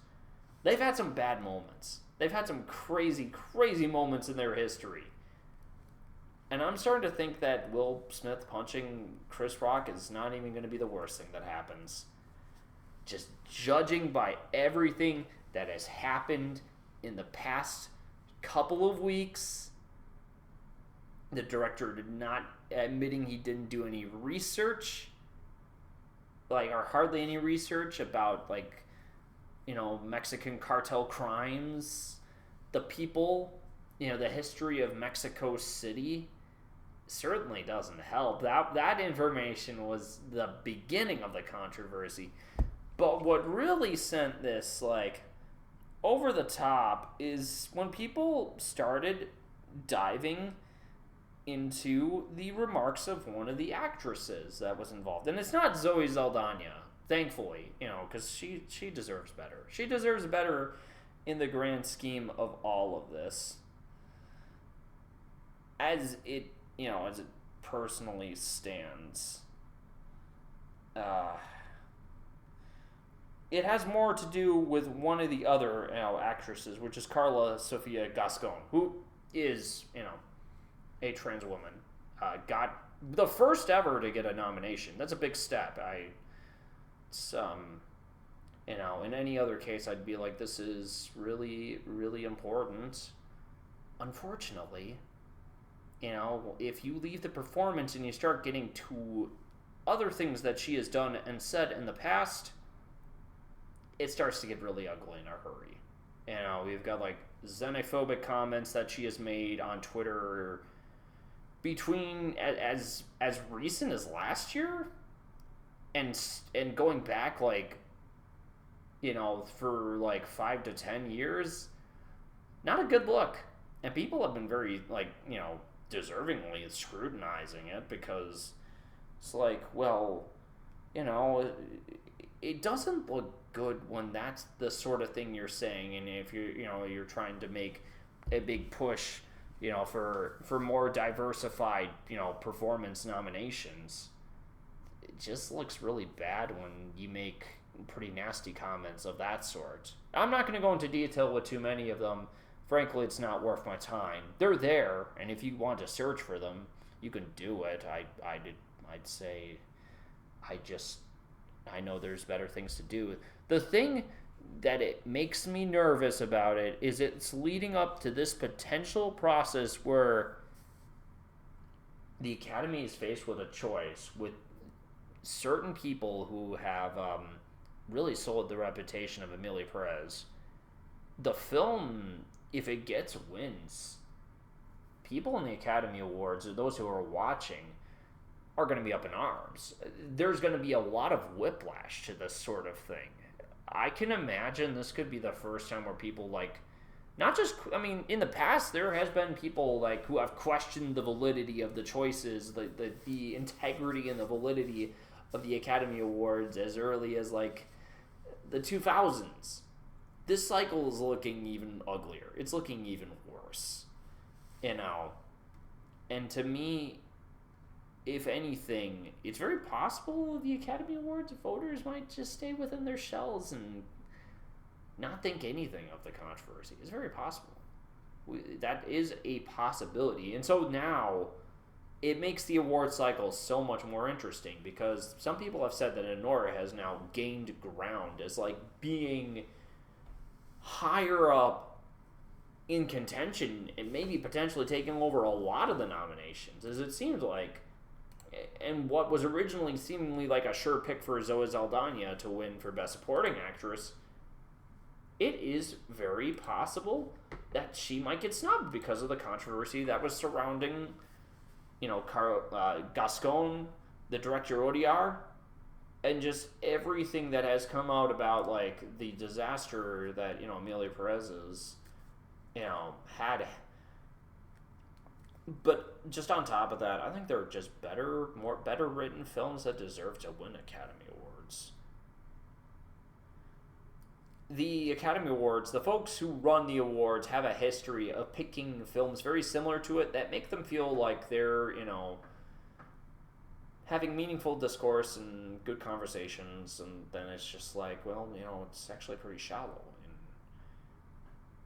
They've had some bad moments. They've had some crazy moments in their history. And I'm starting to think that Will Smith punching Chris Rock is not even going to be the worst thing that happens. Just judging by everything that has happened in the past couple of weeks, the director did not admitting he didn't do any research, like, or hardly any research about, like, you know, Mexican cartel crimes, the people, you know, the history of Mexico City certainly doesn't help. That information was the beginning of the controversy. But what really sent this, like, over the top is when people started diving into the remarks of one of the actresses that was involved. And it's not Zoe Saldana, thankfully, you know, because she deserves better. She deserves better in the grand scheme of all of this. As it, you know, as it personally stands. It has more to do with one of the other, you know, actresses, which is Carla Sofia Gascon, who is, you know, a trans woman. Got the first ever to get a nomination. That's a big step. It's, you know, in any other case, I'd be like, this is really, really important. Unfortunately, you know, if you leave the performance and you start getting to other things that she has done and said in the past, it starts to get really ugly in a hurry. You know, we've got like xenophobic comments that she has made on Twitter between as recent as last year and going back, like, you know, for like 5 to 10 years. Not a good look. And people have been very, like, you know, deservingly scrutinizing it, because it's like, well, you know, it doesn't look good when that's the sort of thing you're saying. And if you're trying to make a big push, you know, for more diversified, you know, performance nominations, it just looks really bad when you make pretty nasty comments of that sort. I'm not going to go into detail with too many of them. Frankly, it's not worth my time. They're there, and if you want to search for them, you can do it. I'd say I know there's better things to do. The thing that it makes me nervous about it is it's leading up to this potential process where the Academy is faced with a choice with certain people who have really sold the reputation of Emilia Perez. The film, if it gets wins, people in the Academy Awards, or those who are watching, are going to be up in arms. There's going to be a lot of whiplash to this sort of thing. I can imagine this could be the first time where people, like, not just, I mean, in the past, there has been people, like, who have questioned the validity of the choices, the integrity and the validity of the Academy Awards as early as, like, the 2000s. This cycle is looking even uglier. It's looking even worse. You know, And to me, if anything, it's very possible the Academy Awards voters might just stay within their shells and not think anything of the controversy. It's very possible. That is a possibility. And so now it makes the award cycle so much more interesting because some people have said that Anora has now gained ground as like being higher up in contention and maybe potentially taking over a lot of the nominations, as it seems like. And what was originally seemingly like a sure pick for Zoe Saldana to win for Best Supporting Actress, it is very possible that she might get snubbed because of the controversy that was surrounding, Gascon, the director Audiard, and just everything that has come out about, like, the disaster that, Amelia Perez's, had. But just on top of that, I think there are just better written films that deserve to win Academy Awards. The Academy Awards, the folks who run the awards have a history of picking films very similar to it that make them feel like they're, having meaningful discourse and good conversations, and then it's just like, well, it's actually pretty shallow.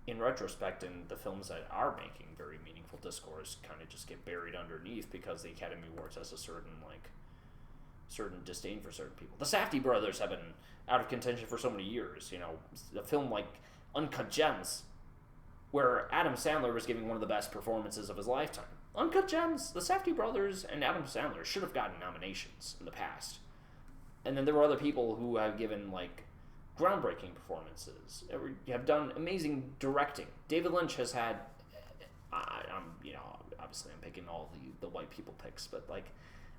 In retrospect, and the films that are making very meaningful discourse kind of just get buried underneath because the Academy Awards has a certain disdain for certain people. The Safdie brothers have been out of contention for so many years. A film like Uncut Gems, where Adam Sandler was giving one of the best performances of his lifetime. Uncut Gems, the Safdie brothers and Adam Sandler should have gotten nominations in the past. And then there were other people who have given, like, groundbreaking performances. Have done amazing directing. David Lynch has had, obviously I'm picking all the white people picks, but like,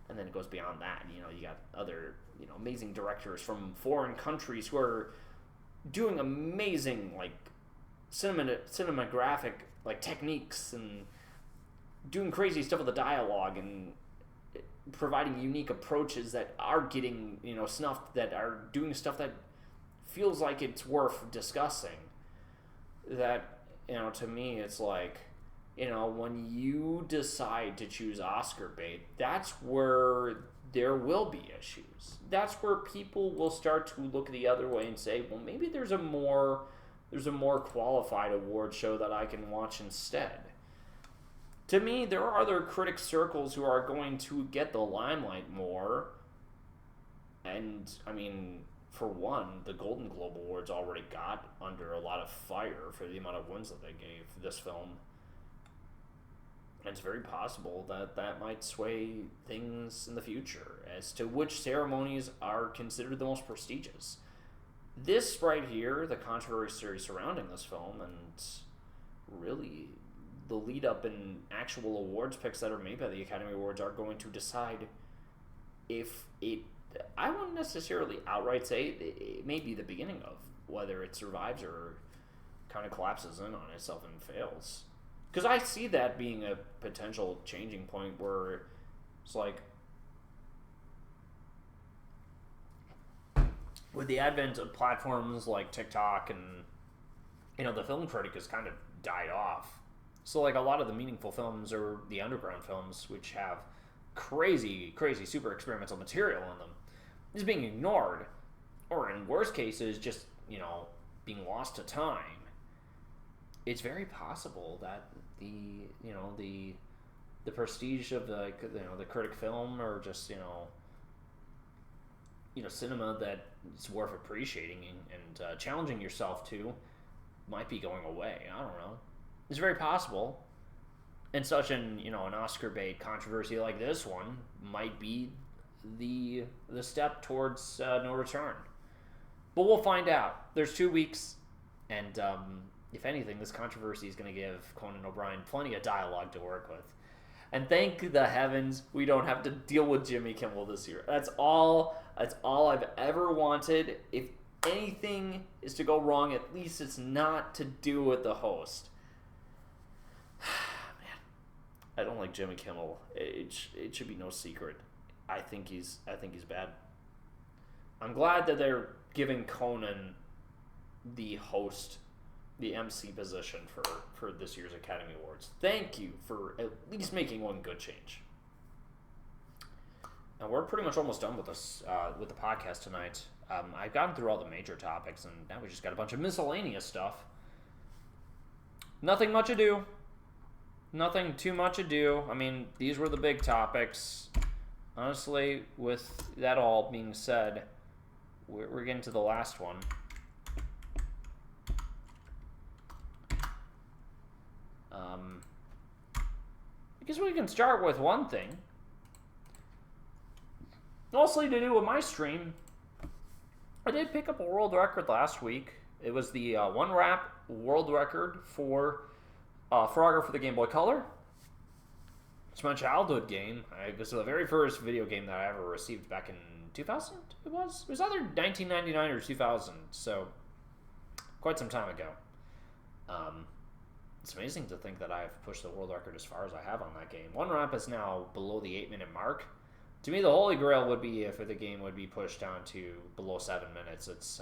and then it goes beyond that. You got other, amazing directors from foreign countries who are doing amazing, like, cinematographic, like, techniques and doing crazy stuff with the dialogue and providing unique approaches that are getting, snuffed, that are doing stuff that feels like it's worth discussing. That, to me, it's like, when you decide to choose Oscar bait, that's where there will be issues. That's where people will start to look the other way and say, well, maybe there's a more qualified award show that I can watch instead. To me, there are other critic circles who are going to get the limelight more. And, I mean, for one, the Golden Globe Awards already got under a lot of fire for the amount of wins that they gave this film. And it's very possible that might sway things in the future as to which ceremonies are considered the most prestigious. This right here, the controversy surrounding this film, and really the lead up in actual awards picks that are made by the Academy Awards are going to decide if it, I wouldn't necessarily outright say it may be the beginning of whether it survives or kind of collapses in on itself and fails. Because I see that being a potential changing point where it's like, with the advent of platforms like TikTok and, the film critic has kind of died off. So, like, a lot of the meaningful films or the underground films, which have crazy, crazy super experimental material in them, is being ignored. Or in worst cases, just, being lost to time. It's very possible that the prestige of the critic film or just cinema that is worth appreciating and challenging yourself to might be going away. I don't know. It's very possible. And such an Oscar bait controversy like this one might be the step towards no return. But we'll find out. There's 2 weeks, and if anything, this controversy is going to give Conan O'Brien plenty of dialogue to work with. And thank the heavens we don't have to deal with Jimmy Kimmel this year. That's all I've ever wanted. If anything is to go wrong, at least it's not to do with the host. Man, I don't like Jimmy Kimmel. It should be no secret. I think he's bad. I'm glad that they're giving Conan the host the MC position for this year's Academy Awards. Thank you for at least making one good change. And we're pretty much almost done with this with the podcast tonight. I've gotten through all the major topics, and now we just got a bunch of miscellaneous stuff. Nothing much ado. Nothing too much ado. I mean, these were the big topics. Honestly, with that all being said, we're getting to the last one. I guess we can start with one thing. Mostly to do with my stream. I did pick up a world record last week. It was the one wrap world record for Frogger for the Game Boy Color. It's my childhood game. It was the very first video game that I ever received back in 2000. It was either 1999 or 2000. So quite some time ago. It's amazing to think that I've pushed the world record as far as I have on that game. One wrap is now below the 8-minute mark. To me, the holy grail would be if the game would be pushed down to below 7 minutes. It's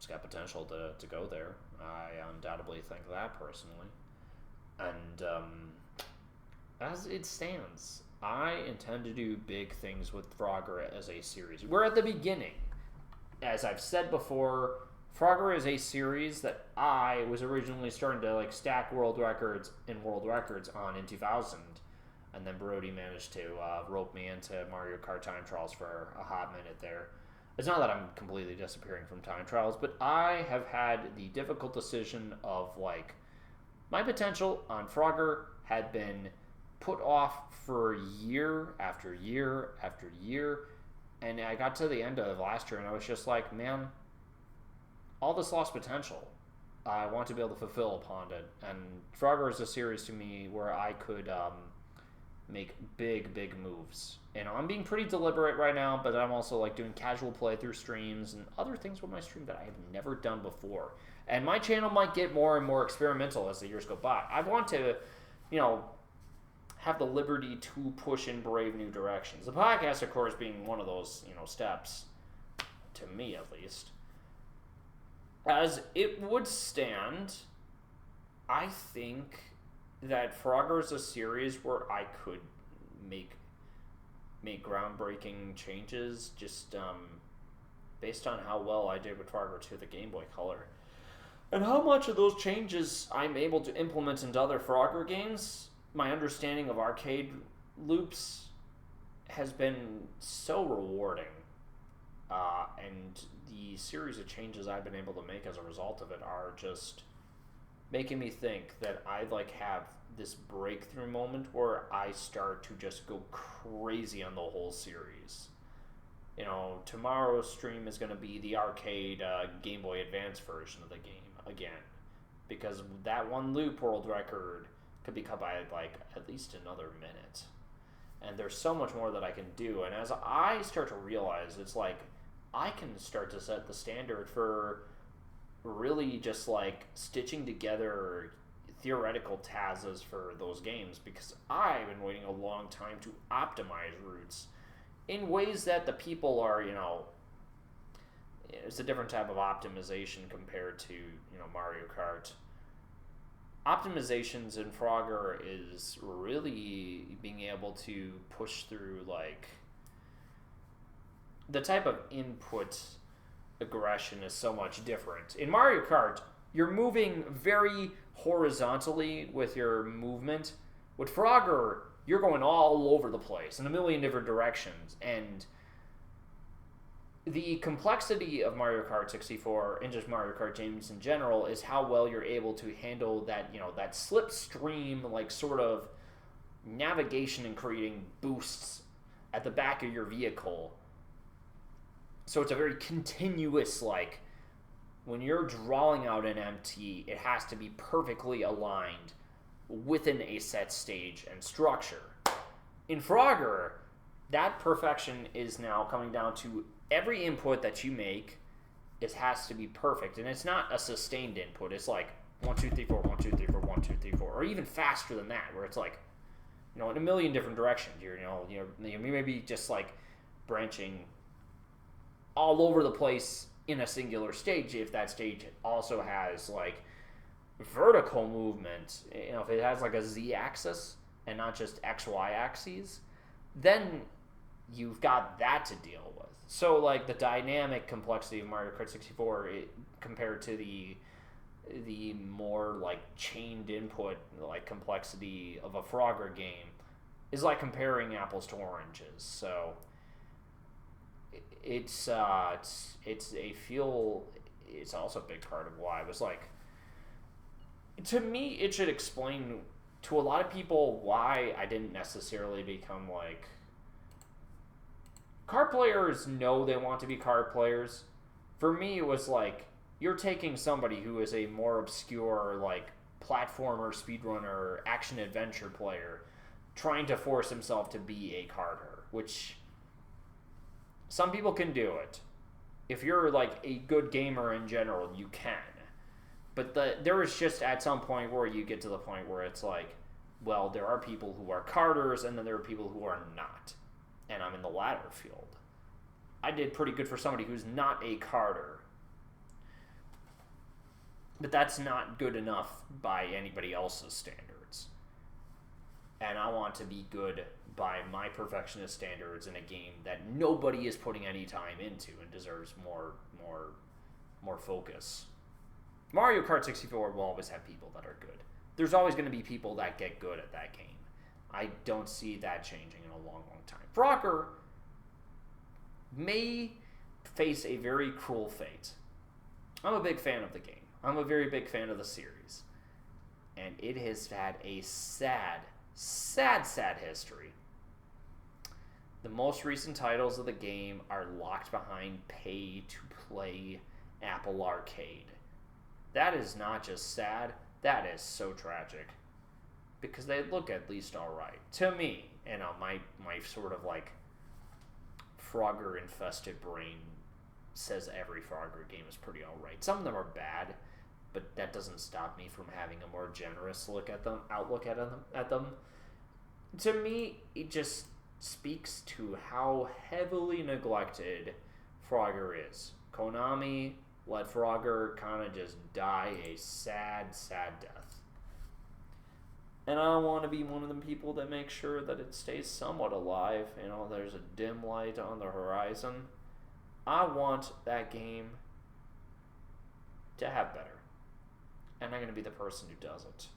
got potential to go there. I undoubtedly think that personally. And as it stands, I intend to do big things with Frogger as a series. We're at the beginning. As I've said before, Frogger is a series that I was originally starting to stack world records on in 2000. And then Brody managed to rope me into Mario Kart Time Trials for a hot minute there. It's not that I'm completely disappearing from Time Trials, but I have had the difficult decision of, my potential on Frogger had been put off for year after year after year. And I got to the end of last year, and I was just like, man, all this lost potential. I want to be able to fulfill upon it. And Frogger is a series to me where I could make big moves. And I'm being pretty deliberate right now, but I'm also doing casual playthrough streams and other things with my stream that I have never done before. And my channel might get more and more experimental as the years go by. I want to, have the liberty to push in brave new directions. The podcast, of course, being one of those, steps, to me at least. As it would stand, I think that Frogger is a series where I could make groundbreaking changes just based on how well I did with Frogger to the Game Boy Color. And how much of those changes I'm able to implement into other Frogger games, my understanding of arcade loops has been so rewarding. And the series of changes I've been able to make as a result of it are just making me think that I have this breakthrough moment where I start to just go crazy on the whole series. Tomorrow's stream is going to be the arcade Game Boy Advance version of the game again, because that one loop world record could be cut by at least another minute. And there's so much more that I can do. And as I start to realize, it's I can start to set the standard for really just stitching together theoretical TASs for those games, because I've been waiting a long time to optimize routes in ways that the people are, it's a different type of optimization compared to, Mario Kart. Optimizations in Frogger is really being able to push through the type of input aggression is so much different. In Mario Kart, you're moving very horizontally with your movement. With Frogger, you're going all over the place in a million different directions. And the complexity of Mario Kart 64 and just Mario Kart games in general is how well you're able to handle that, that slipstream, sort of navigation and creating boosts at the back of your vehicle. So it's a very continuous, when you're drawing out an MT, it has to be perfectly aligned within a set stage and structure. In Frogger, that perfection is now coming down to every input that you make, it has to be perfect. And it's not a sustained input. It's 1, 2, 3, 4, 1, 2, 3, 4, 1, 2, 3, 4, or even faster than that, where it's in a million different directions. You may be just branching all over the place in a singular stage, if that stage also has like vertical movement, if it has like a z-axis and not just xy axes, then you've got that to deal with. So like the dynamic complexity of Mario Kart 64 compared to the more like chained input like complexity of a Frogger game is like comparing apples to oranges. So it's also a big part of why I was like, to me it should explain to a lot of people why I didn't necessarily become like, card players know they want to be card players. For me it was like, you're taking somebody who is a more obscure like platformer, speedrunner, action adventure player trying to force himself to be a carder, which some people can do it. If you're like a good gamer in general, you can. But there is just at some point where you get to the point where it's like, well, there are people who are carders and then there are people who are not. And I'm in the latter field. I did pretty good for somebody who's not a carder. But that's not good enough by anybody else's standards. And I want to be good by my perfectionist standards in a game that nobody is putting any time into and deserves more focus. Mario Kart 64 will always have people that are good. There's always going to be people that get good at that game. I don't see that changing in a long, long time. Frogger may face a very cruel fate. I'm a big fan of the game. I'm a very big fan of the series. And it has had a sad history. The most recent titles of the game are locked behind pay-to-play Apple Arcade. That is not just sad, that is so tragic. Because they look at least alright. To me, my sort of like Frogger-infested brain says every Frogger game is pretty alright. Some of them are bad, but that doesn't stop me from having a more generous outlook at them. To me, it just speaks to how heavily neglected Frogger is. Konami let Frogger kind of just die a sad death. And I want to be one of the people that make sure that it stays somewhat alive. There's a dim light on the horizon. I want that game to have better. And I'm going to be the person who does it.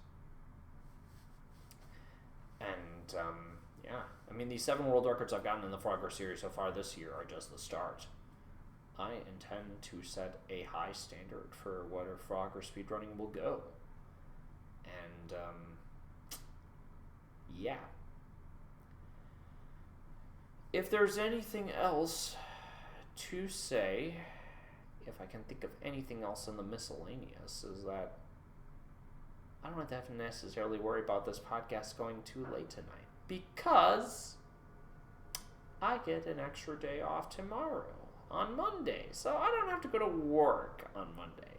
And, yeah. I mean, these 7 world records I've gotten in the Frogger series so far this year are just the start. I intend to set a high standard for where Frogger speedrunning will go. And, yeah. If there's anything else to say, if I can think of anything else in the miscellaneous, is that I don't have to necessarily worry about this podcast going too late tonight, because I get an extra day off tomorrow on Monday, so I don't have to go to work on Monday.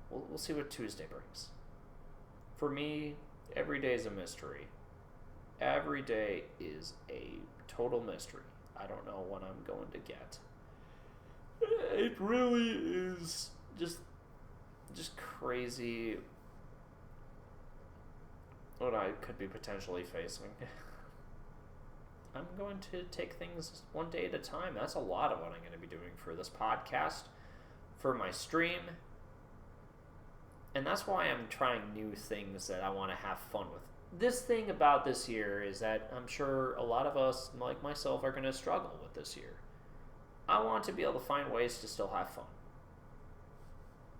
We'll see what Tuesday brings. For me, every day is a mystery. Every day is a total mystery. I don't know what I'm going to get. It really is just crazy what I could be potentially facing. I'm going to take things one day at a time. That's a lot of what I'm going to be doing for this podcast, for my stream. And that's why I'm trying new things that I want to have fun with. This thing about this year is that I'm sure a lot of us, like myself, are going to struggle with this year. I want to be able to find ways to still have fun.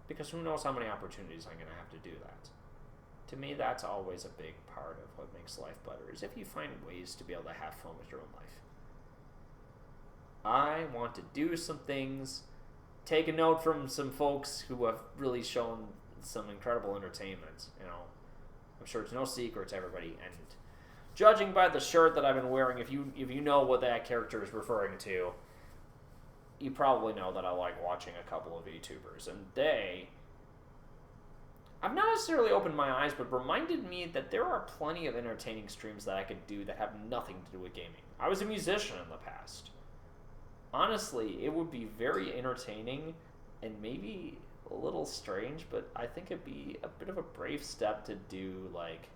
Because who knows how many opportunities I'm going to have to do that. To me, that's always a big part of what makes life better, is if you find ways to be able to have fun with your own life. I want to do some things, take a note from some folks who have really shown some incredible entertainment. I'm sure it's no secret to everybody, and judging by the shirt that I've been wearing, if you know what that character is referring to, you probably know that I like watching a couple of YouTubers, and I've not necessarily opened my eyes, but reminded me that there are plenty of entertaining streams that I could do that have nothing to do with gaming. I was a musician in the past. honestly, it would be very entertaining and maybe a little strange, but I think it'd be a bit of a brave step to do, like,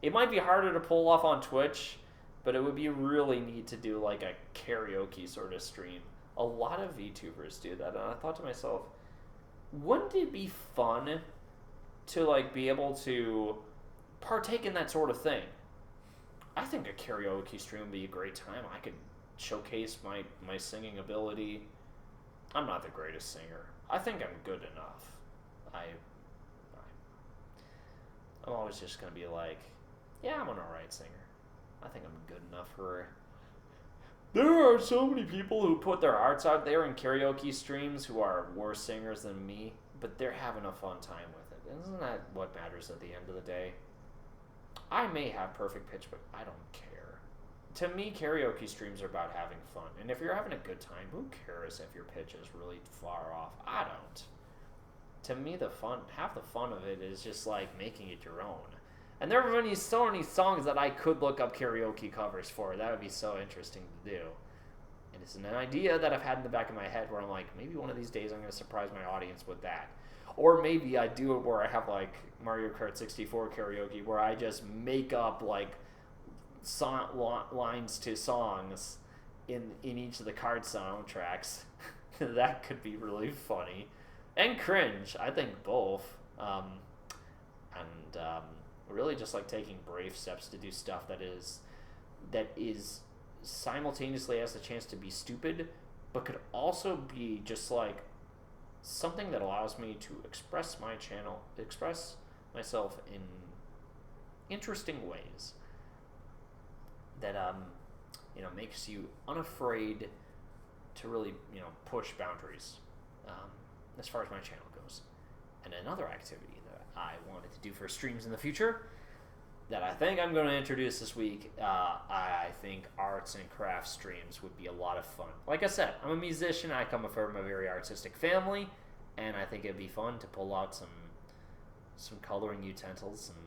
it might be harder to pull off on Twitch, but it would be really neat to do like a karaoke sort of stream. A lot of VTubers do that, and I thought to myself, wouldn't it be fun to like be able to partake in that sort of thing? I think a karaoke stream would be a great time. I could showcase my singing ability. I'm not the greatest singer. I think I'm good enough. I'm always just gonna be like, yeah, I'm an alright singer. I think I'm good enough for. There are so many people who put their hearts out there in karaoke streams who are worse singers than me, but they're having a fun time with it. Isn't that what matters at the end of the day? I may have perfect pitch, but I don't care. To me, karaoke streams are about having fun. And if you're having a good time, who cares if your pitch is really far off? I don't. To me, half the fun of it is just like making it your own. And there are so many songs that I could look up karaoke covers for. That would be so interesting to do. And it's an idea that I've had in the back of my head where I'm like, maybe one of these days I'm going to surprise my audience with that. Or maybe I do it where I have like Mario Kart 64 karaoke where I just make up like lines to songs in each of the card soundtracks. That could be really funny. And cringe. I think both. Really just like taking brave steps to do stuff that is simultaneously has the chance to be stupid, but could also be just like something that allows me to express myself in interesting ways that makes you unafraid to really push boundaries as far as my channel goes. And another activity that I wanted to do for streams in the future that I think I'm going to introduce this week, I think arts and crafts streams would be a lot of fun. Like I said, I'm a musician. I come from a very artistic family, and I think it'd be fun to pull out some coloring utensils and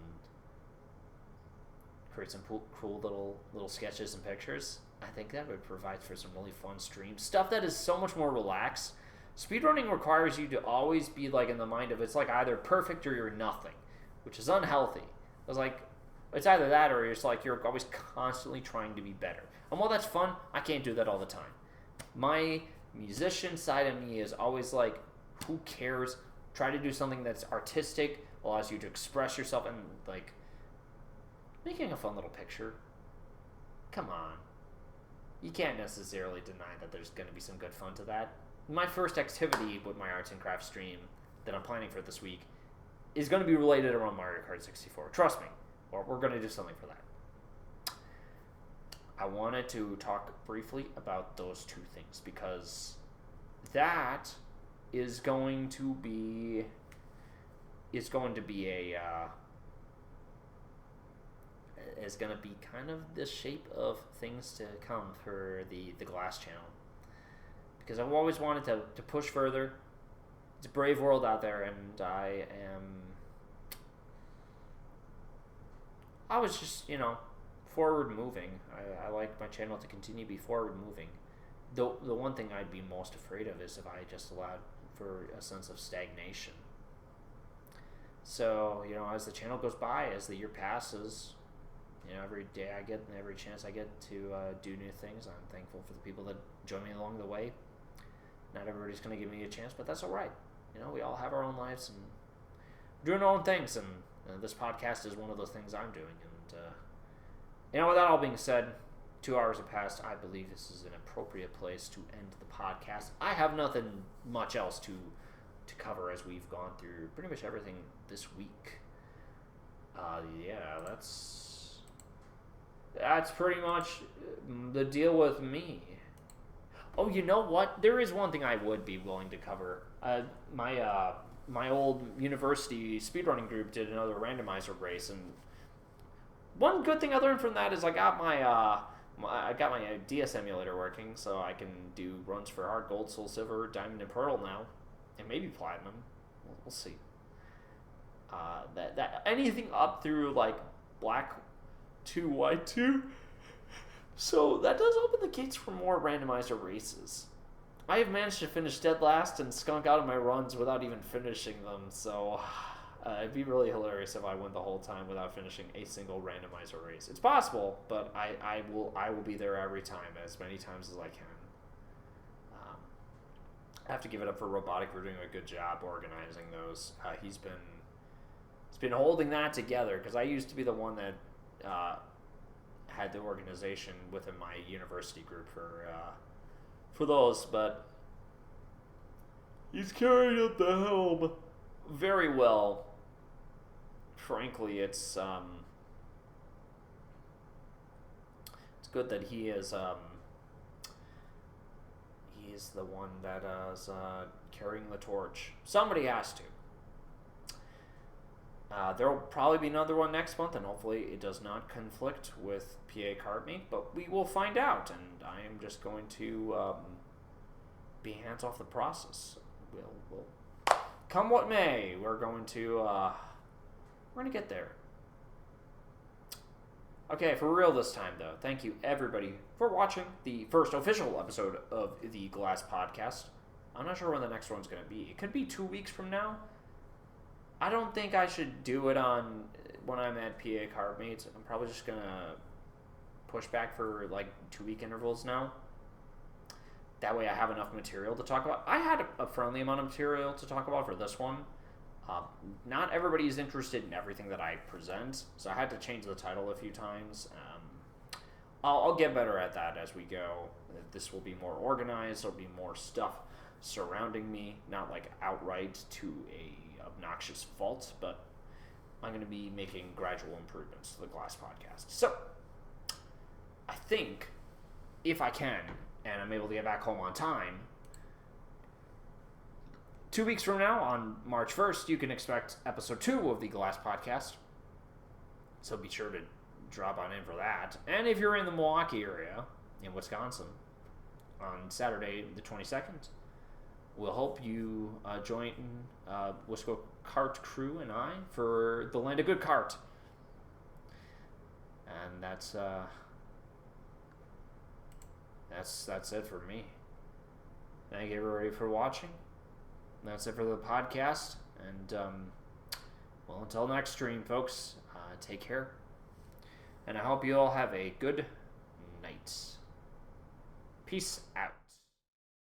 create some cool little sketches and pictures. I think that would provide for some really fun streams. Stuff that is so much more relaxed. Speedrunning requires you to always be like in the mind of it's like either perfect or you're nothing, which is unhealthy. It's either that or it's like you're always constantly trying to be better. And while that's fun, I can't do that all the time. My musician side of me is always like, who cares? Try to do something that's artistic, allows you to express yourself, and like making a fun little picture. Come on. You can't necessarily deny that there's going to be some good fun to that. My first activity with my arts and crafts stream that I'm planning for this week is going to be related around Mario Kart 64. Trust me, or we're going to do something for that. I wanted to talk briefly about those two things because that is going to be kind of the shape of things to come for the Glass channel. Because I've always wanted to push further. It's a brave world out there, and I was just, forward moving. I like my channel to continue to be forward moving. The one thing I'd be most afraid of is if I just allowed for a sense of stagnation. So, as the channel goes by, as the year passes, every day I get and every chance I get to do new things, I'm thankful for the people that join me along the way. Not everybody's going to give me a chance, but that's all right. We all have our own lives and doing our own things, and this podcast is one of those things I'm doing. And with that all being said, 2 hours have passed. I believe this is an appropriate place to end the podcast. I have nothing much else to cover as we've gone through pretty much everything this week. That's pretty much the deal with me. Oh, you know what? There is one thing I would be willing to cover. My old university speedrunning group did another randomizer race, and one good thing I learned from that is I got my DS emulator working, so I can do runs for hard gold, soul, silver, diamond, and pearl now, and maybe platinum. We'll see. That anything up through like black 2, white 2. So that does open the gates for more randomizer races. I have managed to finish dead last and skunk out of my runs without even finishing them, so it'd be really hilarious if I went the whole time without finishing a single randomizer race. It's possible, but I will be there every time, as many times as I can. I have to give it up for Robotic for doing a good job organizing those. He's been holding that together, because I used to be the one that had the organization within my university group for those, but he's carrying up the helm very well. Frankly, it's good that he is the one that is carrying the torch. Somebody has to. There will probably be another one next month, and hopefully it does not conflict with PA Kart Meet, but we will find out, and I am just going to be hands off the process. We'll come what may, we're going to get there. Okay, for real this time, though, thank you, everybody, for watching the first official episode of the Glass Podcast. I'm not sure when the next one's going to be. It could be 2 weeks from now. I don't think I should do it on when I'm at PA Kart Meets. I'm probably just going to push back for, 2-week intervals now. That way I have enough material to talk about. I had a friendly amount of material to talk about for this one. Not everybody is interested in everything that I present, so I had to change the title a few times. I'll get better at that as we go. This will be more organized. There'll be more stuff surrounding me, not outright to a obnoxious fault, but I'm going to be making gradual improvements to the Glass Podcast. So, I think, if I can, and I'm able to get back home on time, 2 weeks from now, on March 1st, you can expect episode 2 of the Glass Podcast. So be sure to drop on in for that. And if you're in the Milwaukee area, in Wisconsin, on Saturday the 22nd, we'll hope you join Wisco Kart Crew and I for the Land of Good Kart. And that's it for me. Thank you everybody for watching. That's it for the podcast, and until next stream, folks, take care, and I hope you all have a good night. Peace out.